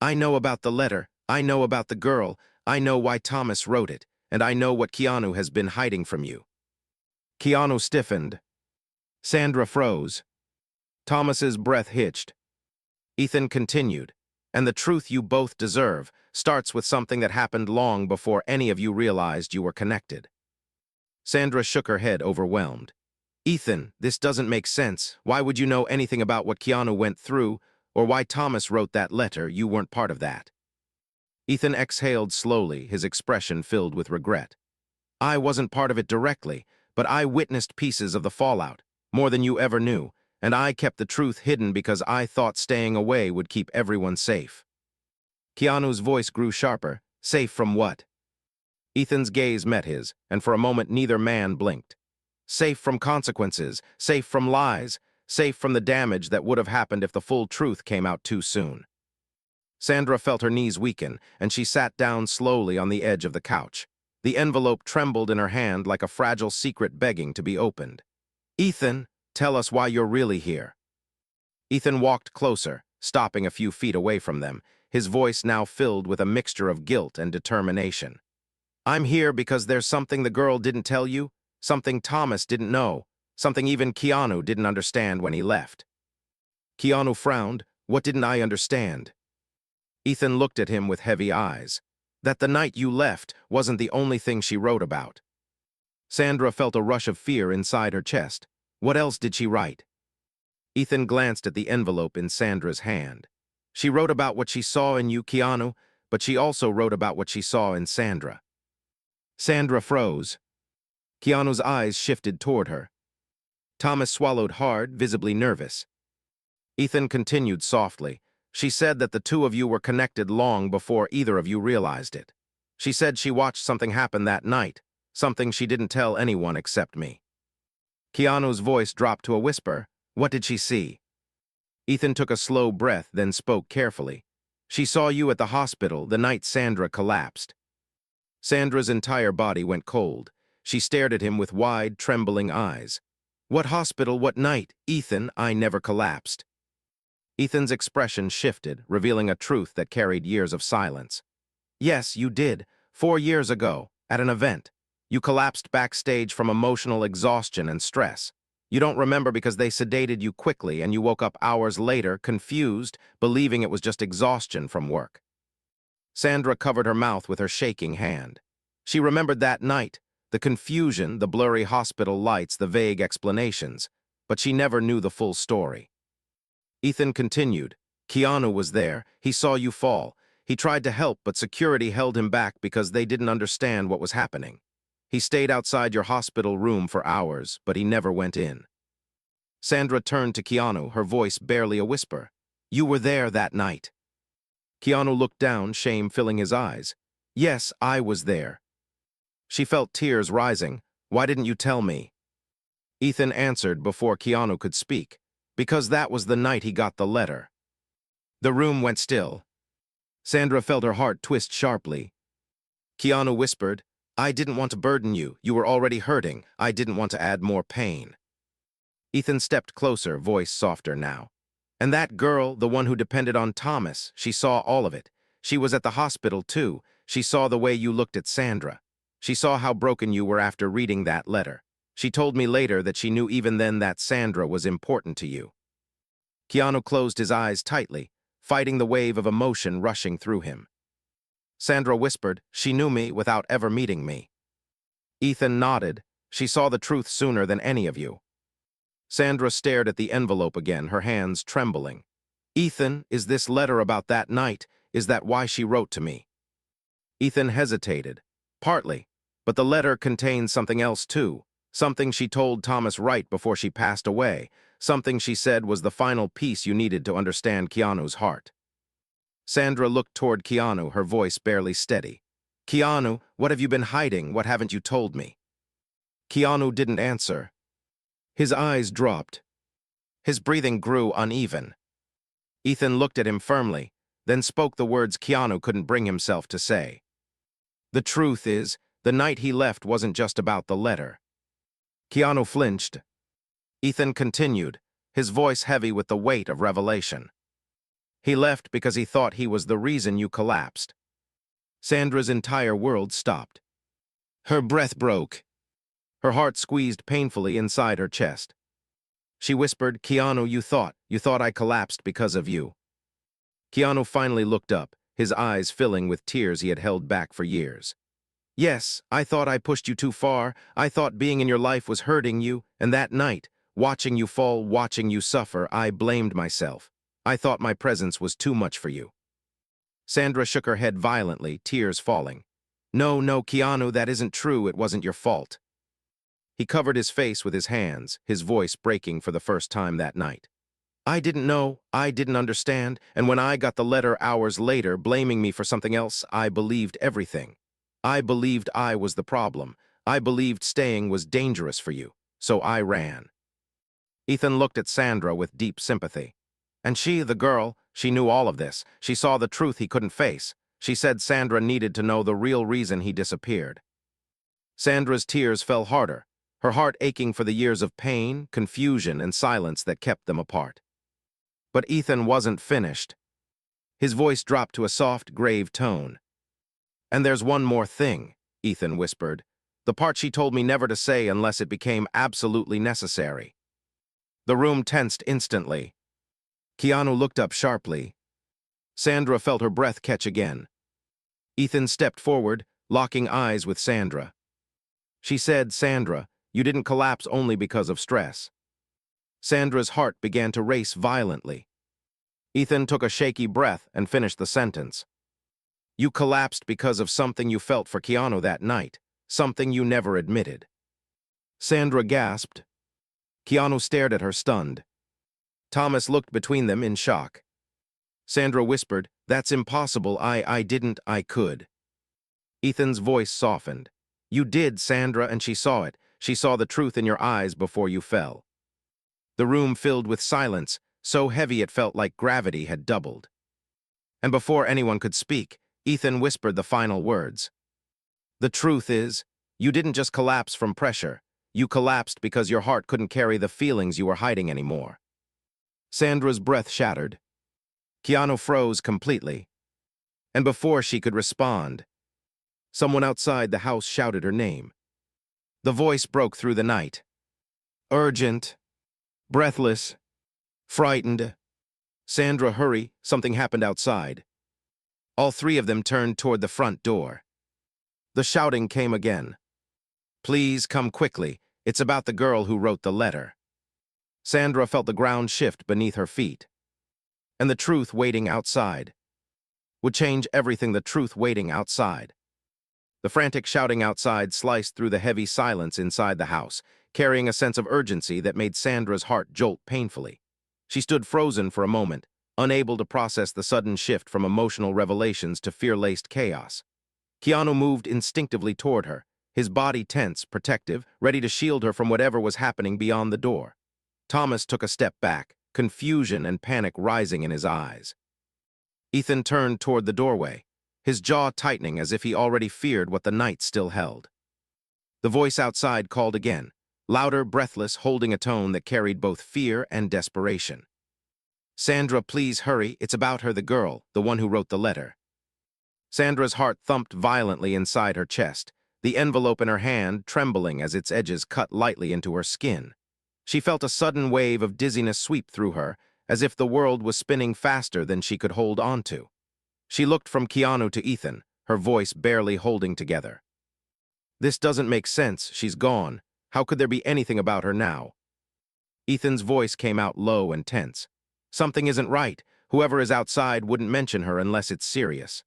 I know about the letter. I know about the girl. I know why Thomas wrote it, and I know what Keanu has been hiding from you. Keanu stiffened. Sandra froze. Thomas's breath hitched. Ethan continued, and the truth you both deserve starts with something that happened long before any of you realized you were connected. Sandra shook her head, overwhelmed. Ethan, this doesn't make sense. Why would you know anything about what Keanu went through, or why Thomas wrote that letter? You weren't part of that. Ethan exhaled slowly, his expression filled with regret. I wasn't part of it directly, but I witnessed pieces of the fallout, more than you ever knew, and I kept the truth hidden because I thought staying away would keep everyone safe. Keanu's voice grew sharper. Safe from what? Ethan's gaze met his, and for a moment neither man blinked. Safe from consequences, safe from lies, safe from the damage that would have happened if the full truth came out too soon. Sandra felt her knees weaken, and she sat down slowly on the edge of the couch. The envelope trembled in her hand like a fragile secret begging to be opened. "Ethan, tell us why you're really here." Ethan walked closer, stopping a few feet away from them, his voice now filled with a mixture of guilt and determination. "I'm here because there's something the girl didn't tell you, something Thomas didn't know, something even Keanu didn't understand when he left." Keanu frowned. "What didn't I understand?" Ethan looked at him with heavy eyes. "That the night you left wasn't the only thing she wrote about." Sandra felt a rush of fear inside her chest. What else did she write? Ethan glanced at the envelope in Sandra's hand. "She wrote about what she saw in you, Keanu, but she also wrote about what she saw in Sandra." Sandra froze. Keanu's eyes shifted toward her. Thomas swallowed hard, visibly nervous. Ethan continued softly. "She said that the two of you were connected long before either of you realized it. She said she watched something happen that night, something she didn't tell anyone except me." Keanu's voice dropped to a whisper. "What did she see?" Ethan took a slow breath, then spoke carefully. "She saw you at the hospital the night Sandra collapsed." Sandra's entire body went cold. She stared at him with wide, trembling eyes. "What hospital, what night? Ethan, I never collapsed." Ethan's expression shifted, revealing a truth that carried years of silence. "Yes, you did. 4 years ago, at an event. You collapsed backstage from emotional exhaustion and stress. You don't remember because they sedated you quickly and you woke up hours later, confused, believing it was just exhaustion from work." Sandra covered her mouth with her shaking hand. She remembered that night, the confusion, the blurry hospital lights, the vague explanations, but she never knew the full story. Ethan continued. "Keanu was there. He saw you fall. He tried to help, but security held him back because they didn't understand what was happening. He stayed outside your hospital room for hours, but he never went in." Sandra turned to Keanu, her voice barely a whisper. "You were there that night." Keanu looked down, shame filling his eyes. "Yes, I was there." She felt tears rising. "Why didn't you tell me?" Ethan answered before Keanu could speak. "Because that was the night he got the letter." The room went still. Sandra felt her heart twist sharply. Keanu whispered, "I didn't want to burden you. You were already hurting. I didn't want to add more pain." Ethan stepped closer, voice softer now. "And that girl, the one who depended on Thomas, she saw all of it. She was at the hospital, too. She saw the way you looked at Sandra. She saw how broken you were after reading that letter. She told me later that she knew even then that Sandra was important to you." Keanu closed his eyes tightly, fighting the wave of emotion rushing through him. Sandra whispered, "She knew me without ever meeting me." Ethan nodded. "She saw the truth sooner than any of you." Sandra stared at the envelope again, her hands trembling. "Ethan, is this letter about that night? Is that why she wrote to me?" Ethan hesitated. "Partly, but the letter contains something else too. Something she told Thomas right before she passed away. Something she said was the final piece you needed to understand Keanu's heart." Sandra looked toward Keanu, her voice barely steady. "Keanu, what have you been hiding? What haven't you told me?" Keanu didn't answer. His eyes dropped. His breathing grew uneven. Ethan looked at him firmly, then spoke the words Keanu couldn't bring himself to say. "The truth is, the night he left wasn't just about the letter." Keanu flinched. Ethan continued, his voice heavy with the weight of revelation. "He left because he thought he was the reason you collapsed." Sandra's entire world stopped. Her breath broke. Her heart squeezed painfully inside her chest. She whispered, "Keanu, you thought I collapsed because of you." Keanu finally looked up, his eyes filling with tears he had held back for years. "Yes, I thought I pushed you too far. I thought being in your life was hurting you, and that night, watching you fall, watching you suffer, I blamed myself. I thought my presence was too much for you." Sandra shook her head violently, tears falling. No, Keanu, that isn't true. It wasn't your fault." He covered his face with his hands, his voice breaking for the first time that night. "I didn't know, I didn't understand, and when I got the letter hours later blaming me for something else, I believed everything. I believed I was the problem. I believed staying was dangerous for you, so I ran." Ethan looked at Sandra with deep sympathy. "And she, the girl, She knew all of this. She saw the truth he couldn't face. She said Sandra needed to know the real reason he disappeared. Sandra's tears fell harder, her heart aching for the years of pain, confusion, and silence that kept them apart. But Ethan wasn't finished. His voice dropped to a soft, grave tone. "And there's one more thing," Ethan whispered. "The part she told me never to say unless it became absolutely necessary." The room tensed instantly. Keanu looked up sharply. Sandra felt her breath catch again. Ethan stepped forward, locking eyes with Sandra. She said, "Sandra, you didn't collapse only because of stress." Sandra's heart began to race violently. Ethan took a shaky breath and finished the sentence. "You collapsed because of something you felt for Keanu that night, something you never admitted." Sandra gasped. Keanu stared at her, stunned. Thomas looked between them in shock. Sandra whispered, "That's impossible. I could." Ethan's voice softened. "You did, Sandra, and she saw it. She saw the truth in your eyes before you fell." The room filled with silence, so heavy it felt like gravity had doubled. And before anyone could speak, Ethan whispered the final words. "The truth is, you didn't just collapse from pressure. You collapsed because your heart couldn't carry the feelings you were hiding anymore." Sandra's breath shattered. Keanu froze completely. And before she could respond, someone outside the house shouted her name. The voice broke through the night. Urgent, breathless, frightened. "Sandra, hurry, something happened outside." All three of them turned toward the front door. The shouting came again. "Please come quickly. It's about the girl who wrote the letter." Sandra felt the ground shift beneath her feet. And the truth waiting outside would change everything. The truth waiting outside. The frantic shouting outside sliced through the heavy silence inside the house, carrying a sense of urgency that made Sandra's heart jolt painfully. She stood frozen for a moment, unable to process the sudden shift from emotional revelations to fear-laced chaos. Keanu moved instinctively toward her, his body tense, protective, ready to shield her from whatever was happening beyond the door. Thomas took a step back, confusion and panic rising in his eyes. Ethan turned toward the doorway, his jaw tightening as if he already feared what the night still held. The voice outside called again, louder, breathless, holding a tone that carried both fear and desperation. "Sandra, please hurry. It's about her, the girl, the one who wrote the letter." Sandra's heart thumped violently inside her chest, the envelope in her hand trembling as its edges cut lightly into her skin. She felt a sudden wave of dizziness sweep through her, as if the world was spinning faster than she could hold on to. She looked from Keanu to Ethan, her voice barely holding together. "This doesn't make sense. She's gone. How could there be anything about her now?" Ethan's voice came out low and tense. "Something isn't right. Whoever is outside wouldn't mention her unless it's serious."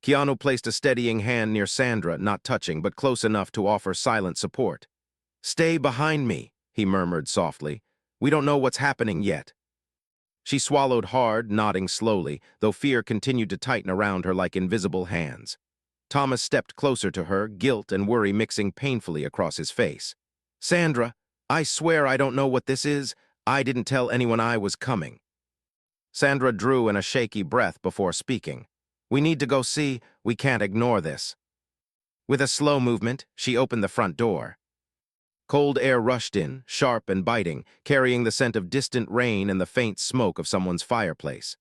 Keanu placed a steadying hand near Sandra, not touching, but close enough to offer silent support. "Stay behind me," he murmured softly. "We don't know what's happening yet." She swallowed hard, nodding slowly, though fear continued to tighten around her like invisible hands. Thomas stepped closer to her, guilt and worry mixing painfully across his face. "Sandra, I swear I don't know what this is. I didn't tell anyone I was coming." Sandra drew in a shaky breath before speaking. "We need to go see. We can't ignore this." With a slow movement, she opened the front door. Cold air rushed in, sharp and biting, carrying the scent of distant rain and the faint smoke of someone's fireplace.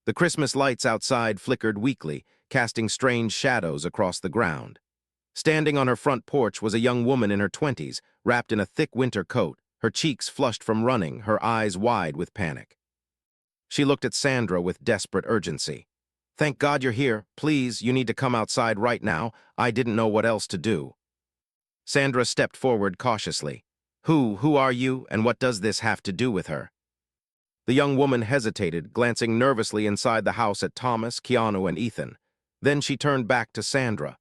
The Christmas lights outside flickered weakly, casting strange shadows across the ground. Standing on her front porch was a young woman in her 20s, wrapped in a thick winter coat, her cheeks flushed from running, her eyes wide with panic. She looked at Sandra with desperate urgency. "Thank God you're here. Please, you need to come outside right now. I didn't know what else to do." Sandra stepped forward cautiously. Who are you, and what does this have to do with her?" The young woman hesitated, glancing nervously inside the house at Thomas, Keanu, and Ethan. Then she turned back to Sandra.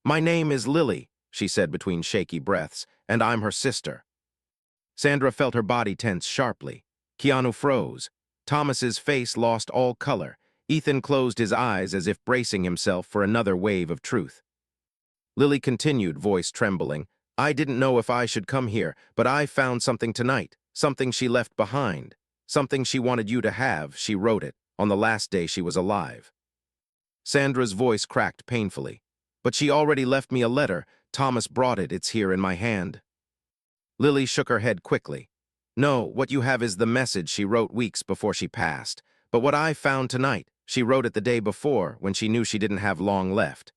"My name is Lily," she said between shaky breaths, "and I'm her sister." Sandra felt her body tense sharply. Keanu froze. Thomas's face lost all color. Ethan closed his eyes as if bracing himself for another wave of truth. Lily continued, voice trembling. "I didn't know if I should come here, but I found something tonight, something she left behind, something she wanted you to have. She wrote it, on the last day she was alive. Sandra's voice cracked painfully. But she already left me a letter. Thomas brought it. It's here in my hand. Lily shook her head quickly. No, what you have is the message she wrote weeks before she passed. But what I found tonight, she wrote it the day before, when she knew she didn't have long left.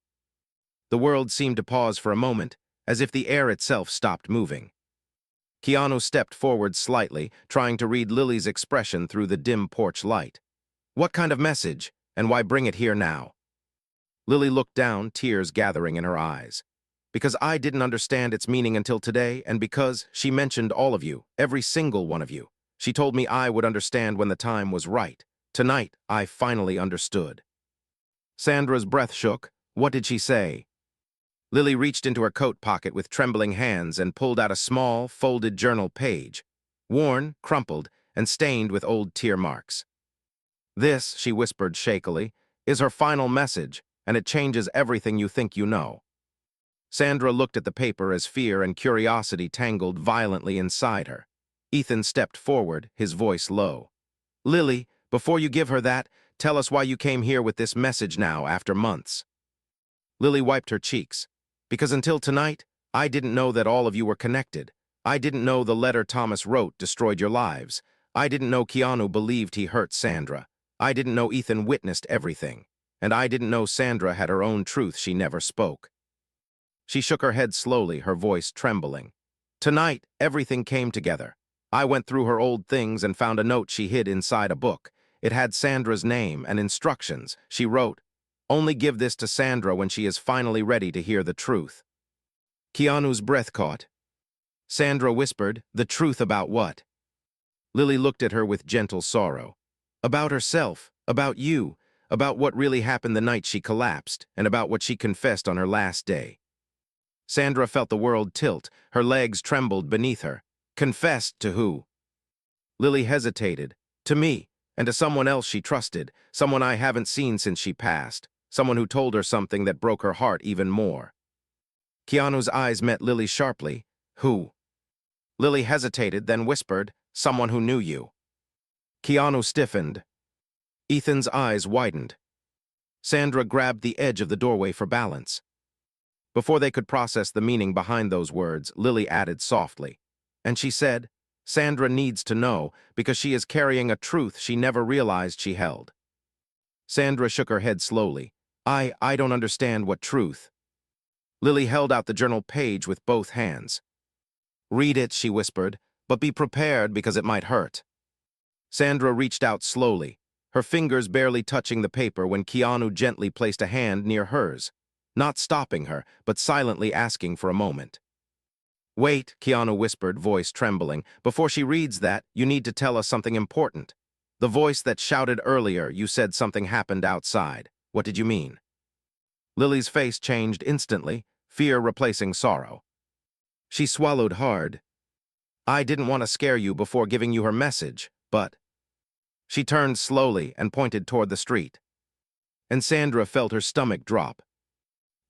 The world seemed to pause for a moment, as if the air itself stopped moving. Keanu stepped forward slightly, trying to read Lily's expression through the dim porch light. What kind of message, and why bring it here now? Lily looked down, tears gathering in her eyes. Because I didn't understand its meaning until today, and because she mentioned all of you, every single one of you. She told me I would understand when the time was right. Tonight, I finally understood. Sandra's breath shook. What did she say? Lily reached into her coat pocket with trembling hands and pulled out a small, folded journal page, worn, crumpled, and stained with old tear marks. This, she whispered shakily, is her final message, and it changes everything you think you know. Sandra looked at the paper as fear and curiosity tangled violently inside her. Ethan stepped forward, his voice low. Lily, before you give her that, tell us why you came here with this message now, after months. Lily wiped her cheeks. Because until tonight, I didn't know that all of you were connected. I didn't know the letter Thomas wrote destroyed your lives. I didn't know Keanu believed he hurt Sandra. I didn't know Ethan witnessed everything. And I didn't know Sandra had her own truth she never spoke. She shook her head slowly, her voice trembling. Tonight, everything came together. I went through her old things and found a note she hid inside a book. It had Sandra's name and instructions. She wrote, "Only give this to Sandra when she is finally ready to hear the truth." Keanu's breath caught. Sandra whispered, "The truth about what?" Lily looked at her with gentle sorrow. About herself, about you, about what really happened the night she collapsed, and about what she confessed on her last day. Sandra felt the world tilt, her legs trembled beneath her. Confessed to who? Lily hesitated. To me, and to someone else she trusted, someone I haven't seen since she passed, someone who told her something that broke her heart even more. Keanu's eyes met Lily's sharply. Who? Lily hesitated, then whispered, "Someone who knew you." Keanu stiffened. Ethan's eyes widened. Sandra grabbed the edge of the doorway for balance. Before they could process the meaning behind those words, Lily added softly. And she said, Sandra needs to know because she is carrying a truth she never realized she held. Sandra shook her head slowly. I don't understand what truth. Lily held out the journal page with both hands. Read it, she whispered, but be prepared because it might hurt. Sandra reached out slowly, her fingers barely touching the paper when Keanu gently placed a hand near hers, not stopping her, but silently asking for a moment. Wait, Keanu whispered, voice trembling. Before she reads that, you need to tell us something important. The voice that shouted earlier, you said something happened outside. What did you mean? Lily's face changed instantly, fear replacing sorrow. She swallowed hard. I didn't want to scare you before giving you her message, but... She turned slowly and pointed toward the street. And Sandra felt her stomach drop.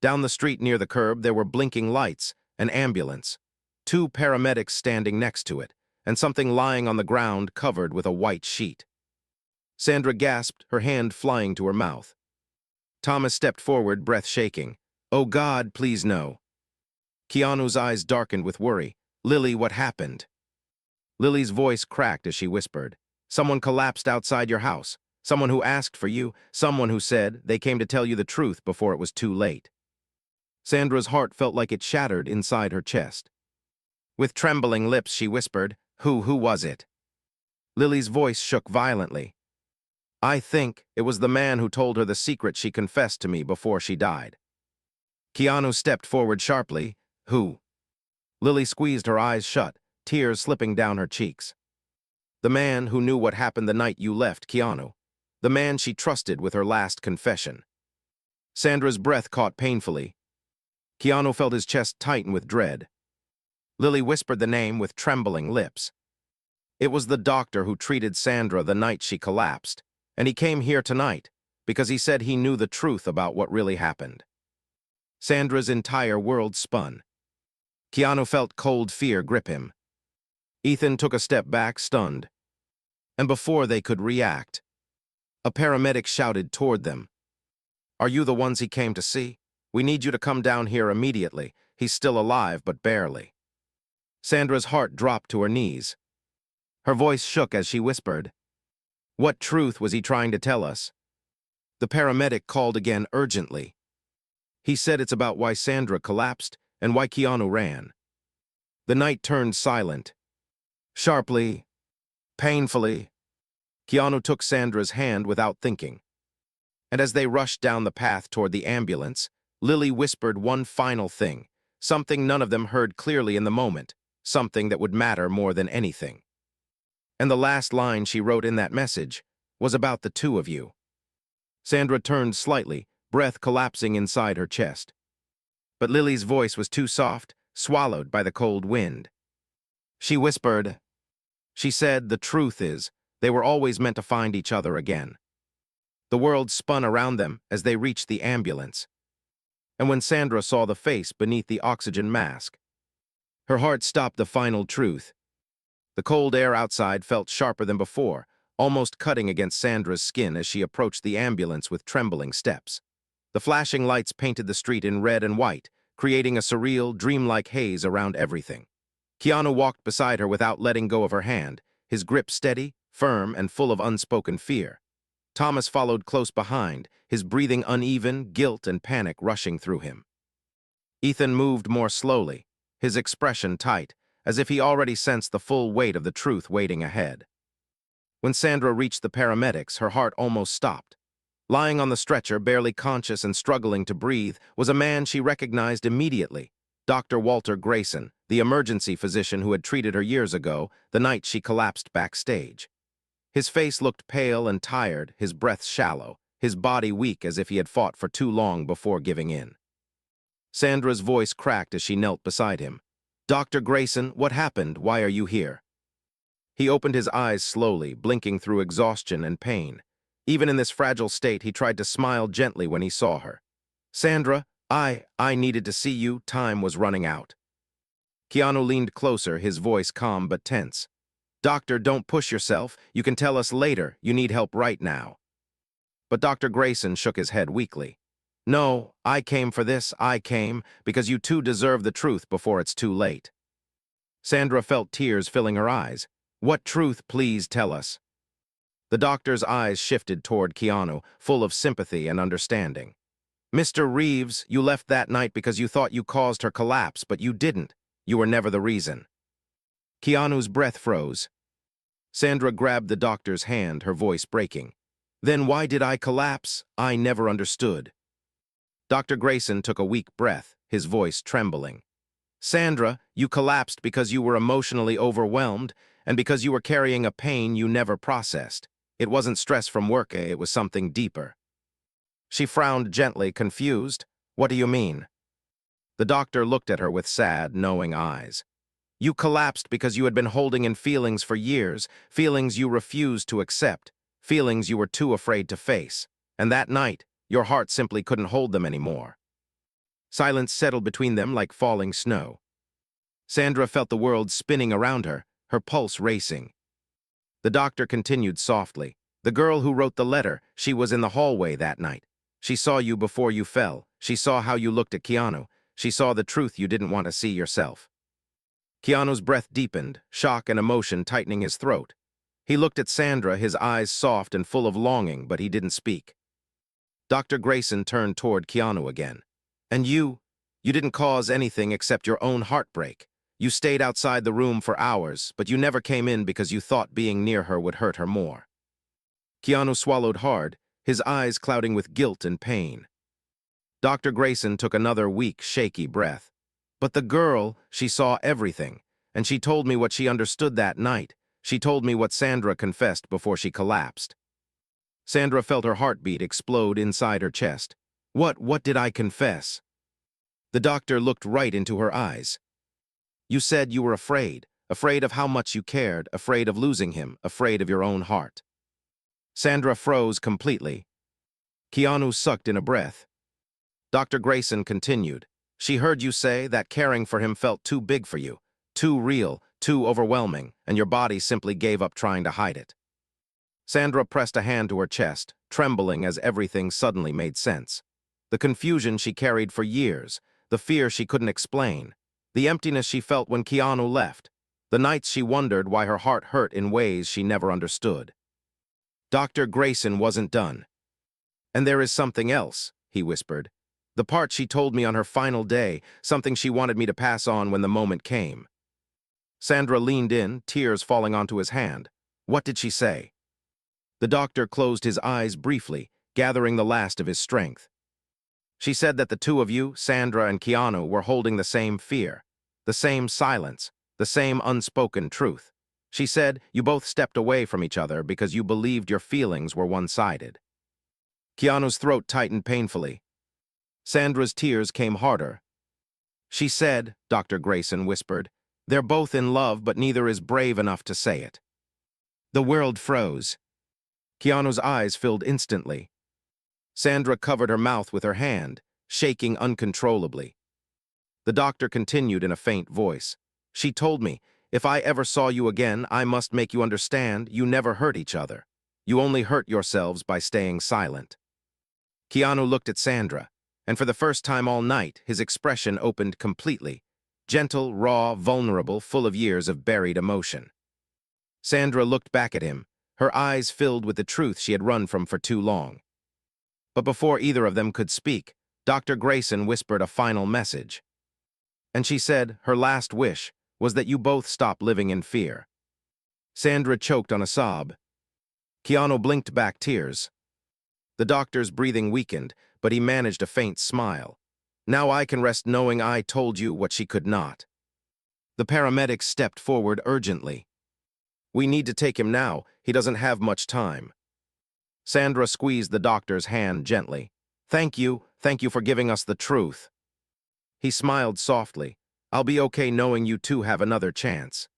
Down the street near the curb, there were blinking lights, an ambulance, 2 paramedics standing next to it, and something lying on the ground covered with a white sheet. Sandra gasped, her hand flying to her mouth. Thomas stepped forward, breath shaking. Oh God, please no. Keanu's eyes darkened with worry. Lily, what happened? Lily's voice cracked as she whispered. Someone collapsed outside your house. Someone who asked for you. Someone who said they came to tell you the truth before it was too late. Sandra's heart felt like it shattered inside her chest. With trembling lips, she whispered, Who was it? Lily's voice shook violently. I think it was the man who told her the secret she confessed to me before she died. Keanu stepped forward sharply. Who? Lily squeezed her eyes shut, tears slipping down her cheeks. The man who knew what happened the night you left, Keanu. The man she trusted with her last confession. Sandra's breath caught painfully. Keanu felt his chest tighten with dread. Lily whispered the name with trembling lips. It was the doctor who treated Sandra the night she collapsed, and he came here tonight because he said he knew the truth about what really happened. Sandra's entire world spun. Keanu felt cold fear grip him. Ethan took a step back, stunned. And before they could react, A paramedic shouted toward them. Are you the ones he came to see? We need you to come down here immediately. He's still alive, but barely. Sandra's heart dropped to her knees. Her voice shook as she whispered, what truth was he trying to tell us? The paramedic called again urgently. He said it's about why Sandra collapsed and why Keanu ran. The night turned silent. Sharply, painfully, Keanu took Sandra's hand without thinking. And as they rushed down the path toward the ambulance, Lily whispered one final thing, something none of them heard clearly in the moment, something that would matter more than anything. And the last line she wrote in that message was about the two of you. Sandra turned slightly, breath collapsing inside her chest. But Lily's voice was too soft, swallowed by the cold wind. She whispered, she said the truth is, they were always meant to find each other again. The world spun around them as they reached the ambulance. And when Sandra saw the face beneath the oxygen mask, her heart stopped the final truth. The cold air outside felt sharper than before, almost cutting against Sandra's skin as she approached the ambulance with trembling steps. The flashing lights painted the street in red and white, creating a surreal, dreamlike haze around everything. Keanu walked beside her without letting go of her hand, his grip steady, firm, and full of unspoken fear. Thomas followed close behind, his breathing uneven, guilt and panic rushing through him. Ethan moved more slowly, his expression tight, as if he already sensed the full weight of the truth waiting ahead. When Sandra reached the paramedics, her heart almost stopped. Lying on the stretcher, barely conscious and struggling to breathe, was a man she recognized immediately, Dr. Walter Grayson, the emergency physician who had treated her years ago, the night she collapsed backstage. His face looked pale and tired, his breath shallow, his body weak as if he had fought for too long before giving in. Sandra's voice cracked as she knelt beside him. Dr. Grayson, what happened? Why are you here? He opened his eyes slowly, blinking through exhaustion and pain. Even in this fragile state, he tried to smile gently when he saw her. Sandra, I needed to see you. Time was running out. Keanu leaned closer, his voice calm but tense. Doctor, don't push yourself. You can tell us later. You need help right now. But Dr. Grayson shook his head weakly. No, I came for this. I came because you two deserve the truth before it's too late. Sandra felt tears filling her eyes. What truth, please tell us? The doctor's eyes shifted toward Keanu, full of sympathy and understanding. Mr. Reeves, you left that night because you thought you caused her collapse, but you didn't. You were never the reason. Keanu's breath froze. Sandra grabbed the doctor's hand, her voice breaking. Then why did I collapse? I never understood. Dr. Grayson took a weak breath, his voice trembling. Sandra, you collapsed because you were emotionally overwhelmed and because you were carrying a pain you never processed. It wasn't stress from work, it was something deeper. She frowned gently, confused. What do you mean? The doctor looked at her with sad, knowing eyes. You collapsed because you had been holding in feelings for years, feelings you refused to accept, feelings you were too afraid to face. And that night, your heart simply couldn't hold them anymore. Silence settled between them like falling snow. Sandra felt the world spinning around her, her pulse racing. The doctor continued softly. The girl who wrote the letter, she was in the hallway that night. She saw you before you fell. She saw how you looked at Keanu. She saw the truth you didn't want to see yourself. Keanu's breath deepened, shock and emotion tightening his throat. He looked at Sandra, his eyes soft and full of longing, but he didn't speak. Dr. Grayson turned toward Keanu again. And you didn't cause anything except your own heartbreak. You stayed outside the room for hours, but you never came in because you thought being near her would hurt her more. Keanu swallowed hard, his eyes clouding with guilt and pain. Dr. Grayson took another weak, shaky breath. But the girl, she saw everything, and she told me what she understood that night. She told me what Sandra confessed before she collapsed. Sandra felt her heartbeat explode inside her chest. What did I confess? The doctor looked right into her eyes. You said you were afraid of how much you cared, afraid of losing him, afraid of your own heart. Sandra froze completely. Keanu sucked in a breath. Dr. Grayson continued. She heard you say that caring for him felt too big for you, too real, too overwhelming, and your body simply gave up trying to hide it. Sandra pressed a hand to her chest, trembling as everything suddenly made sense. The confusion she carried for years, the fear she couldn't explain, the emptiness she felt when Keanu left, the nights she wondered why her heart hurt in ways she never understood. Dr. Grayson wasn't done. "And there is something else," he whispered. "The part she told me on her final day, something she wanted me to pass on when the moment came." Sandra leaned in, tears falling onto his hand. "What did she say?" The doctor closed his eyes briefly, gathering the last of his strength. "She said that the two of you, Sandra and Keanu, were holding the same fear, the same silence, the same unspoken truth. She said you both stepped away from each other because you believed your feelings were one-sided." Keanu's throat tightened painfully. Sandra's tears came harder. "She said," Dr. Grayson whispered, "they're both in love, but neither is brave enough to say it." The world froze. Keanu's eyes filled instantly. Sandra covered her mouth with her hand, shaking uncontrollably. The doctor continued in a faint voice. "She told me, if I ever saw you again, I must make you understand you never hurt each other. You only hurt yourselves by staying silent." Keanu looked at Sandra, and for the first time all night, his expression opened completely. Gentle, raw, vulnerable, full of years of buried emotion. Sandra looked back at him, her eyes filled with the truth she had run from for too long. But before either of them could speak, Dr. Grayson whispered a final message. And she said her last wish was that you both stop living in fear. Sandra choked on a sob. Keanu blinked back tears. The doctor's breathing weakened, but he managed a faint smile. "Now I can rest knowing I told you what she could not." The paramedics stepped forward urgently. "We need to take him now. He doesn't have much time." Sandra squeezed the doctor's hand gently. Thank you for giving us the truth." He smiled softly. "I'll be okay knowing you two have another chance."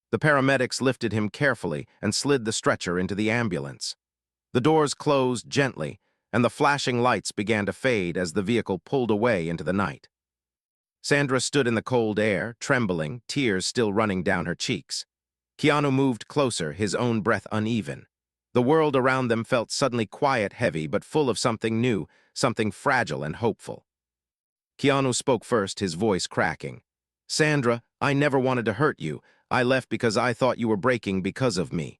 The paramedics lifted him carefully and slid the stretcher into the ambulance. The doors closed gently, and the flashing lights began to fade as the vehicle pulled away into the night. Sandra stood in the cold air, trembling, tears still running down her cheeks. Keanu moved closer, his own breath uneven. The world around them felt suddenly quiet, heavy, but full of something new, something fragile and hopeful. Keanu spoke first, his voice cracking. "Sandra, I never wanted to hurt you. I left because I thought you were breaking because of me."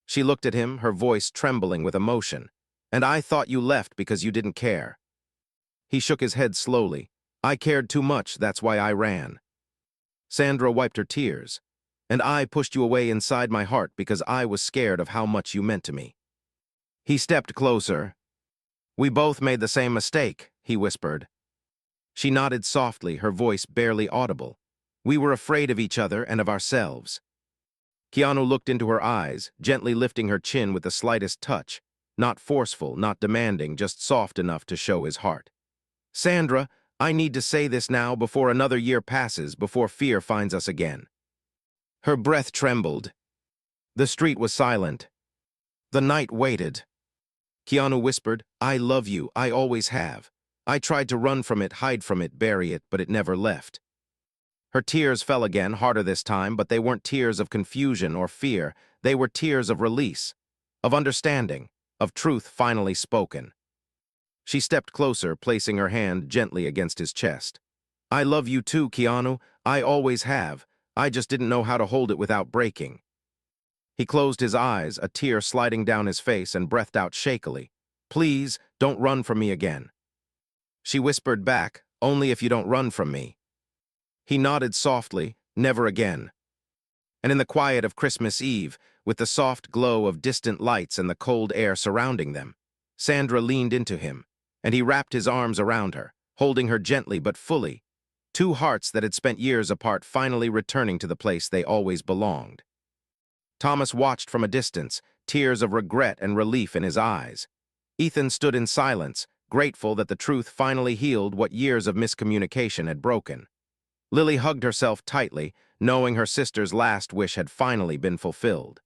She looked at him, her voice trembling with emotion. "And I thought you left because you didn't care." He shook his head slowly. "I cared too much, that's why I ran." Sandra wiped her tears. "And I pushed you away inside my heart because I was scared of how much you meant to me." He stepped closer. "We both made the same mistake," he whispered. She nodded softly, her voice barely audible. "We were afraid of each other and of ourselves." Keanu looked into her eyes, gently lifting her chin with the slightest touch. Not forceful, not demanding, just soft enough to show his heart. "Sandra, I need to say this now before another year passes, before fear finds us again." Her breath trembled. The street was silent. The night waited. Keanu whispered, "I love you, I always have. I tried to run from it, hide from it, bury it, but it never left." Her tears fell again, harder this time, but they weren't tears of confusion or fear. They were tears of release, of understanding, of truth finally spoken. She stepped closer, placing her hand gently against his chest. "I love you too, Keanu. I always have. I just didn't know how to hold it without breaking." He closed his eyes, a tear sliding down his face, and breathed out shakily. "Please, don't run from me again." She whispered back, "Only if you don't run from me." He nodded softly, "Never again." And in the quiet of Christmas Eve, with the soft glow of distant lights and the cold air surrounding them, Sandra leaned into him, and he wrapped his arms around her, holding her gently but fully. Two hearts that had spent years apart finally returning to the place they always belonged. Thomas watched from a distance, tears of regret and relief in his eyes. Ethan stood in silence, grateful that the truth finally healed what years of miscommunication had broken. Lily hugged herself tightly, knowing her sister's last wish had finally been fulfilled.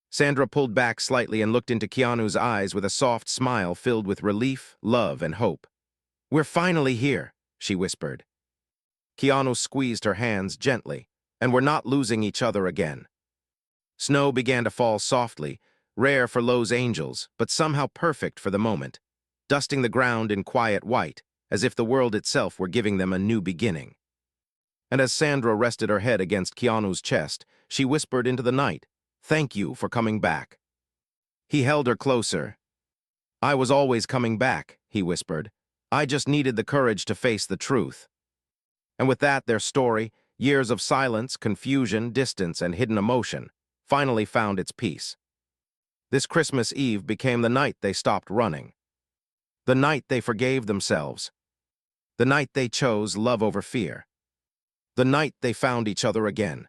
Sandra pulled back slightly and looked into Keanu's eyes with a soft smile filled with relief, love, and hope. "We're finally here," she whispered. Keanu squeezed her hands gently, "and we're not losing each other again." Snow began to fall softly, rare for Lowe's angels, but somehow perfect for the moment, dusting the ground in quiet white, as if the world itself were giving them a new beginning. And as Sandra rested her head against Keanu's chest, she whispered into the night, "Thank you for coming back." He held her closer. "I was always coming back," he whispered. "I just needed the courage to face the truth." And with that, their story, years of silence, confusion, distance, and hidden emotion, finally found its peace. This Christmas Eve became the night they stopped running. The night they forgave themselves. The night they chose love over fear. The night they found each other again.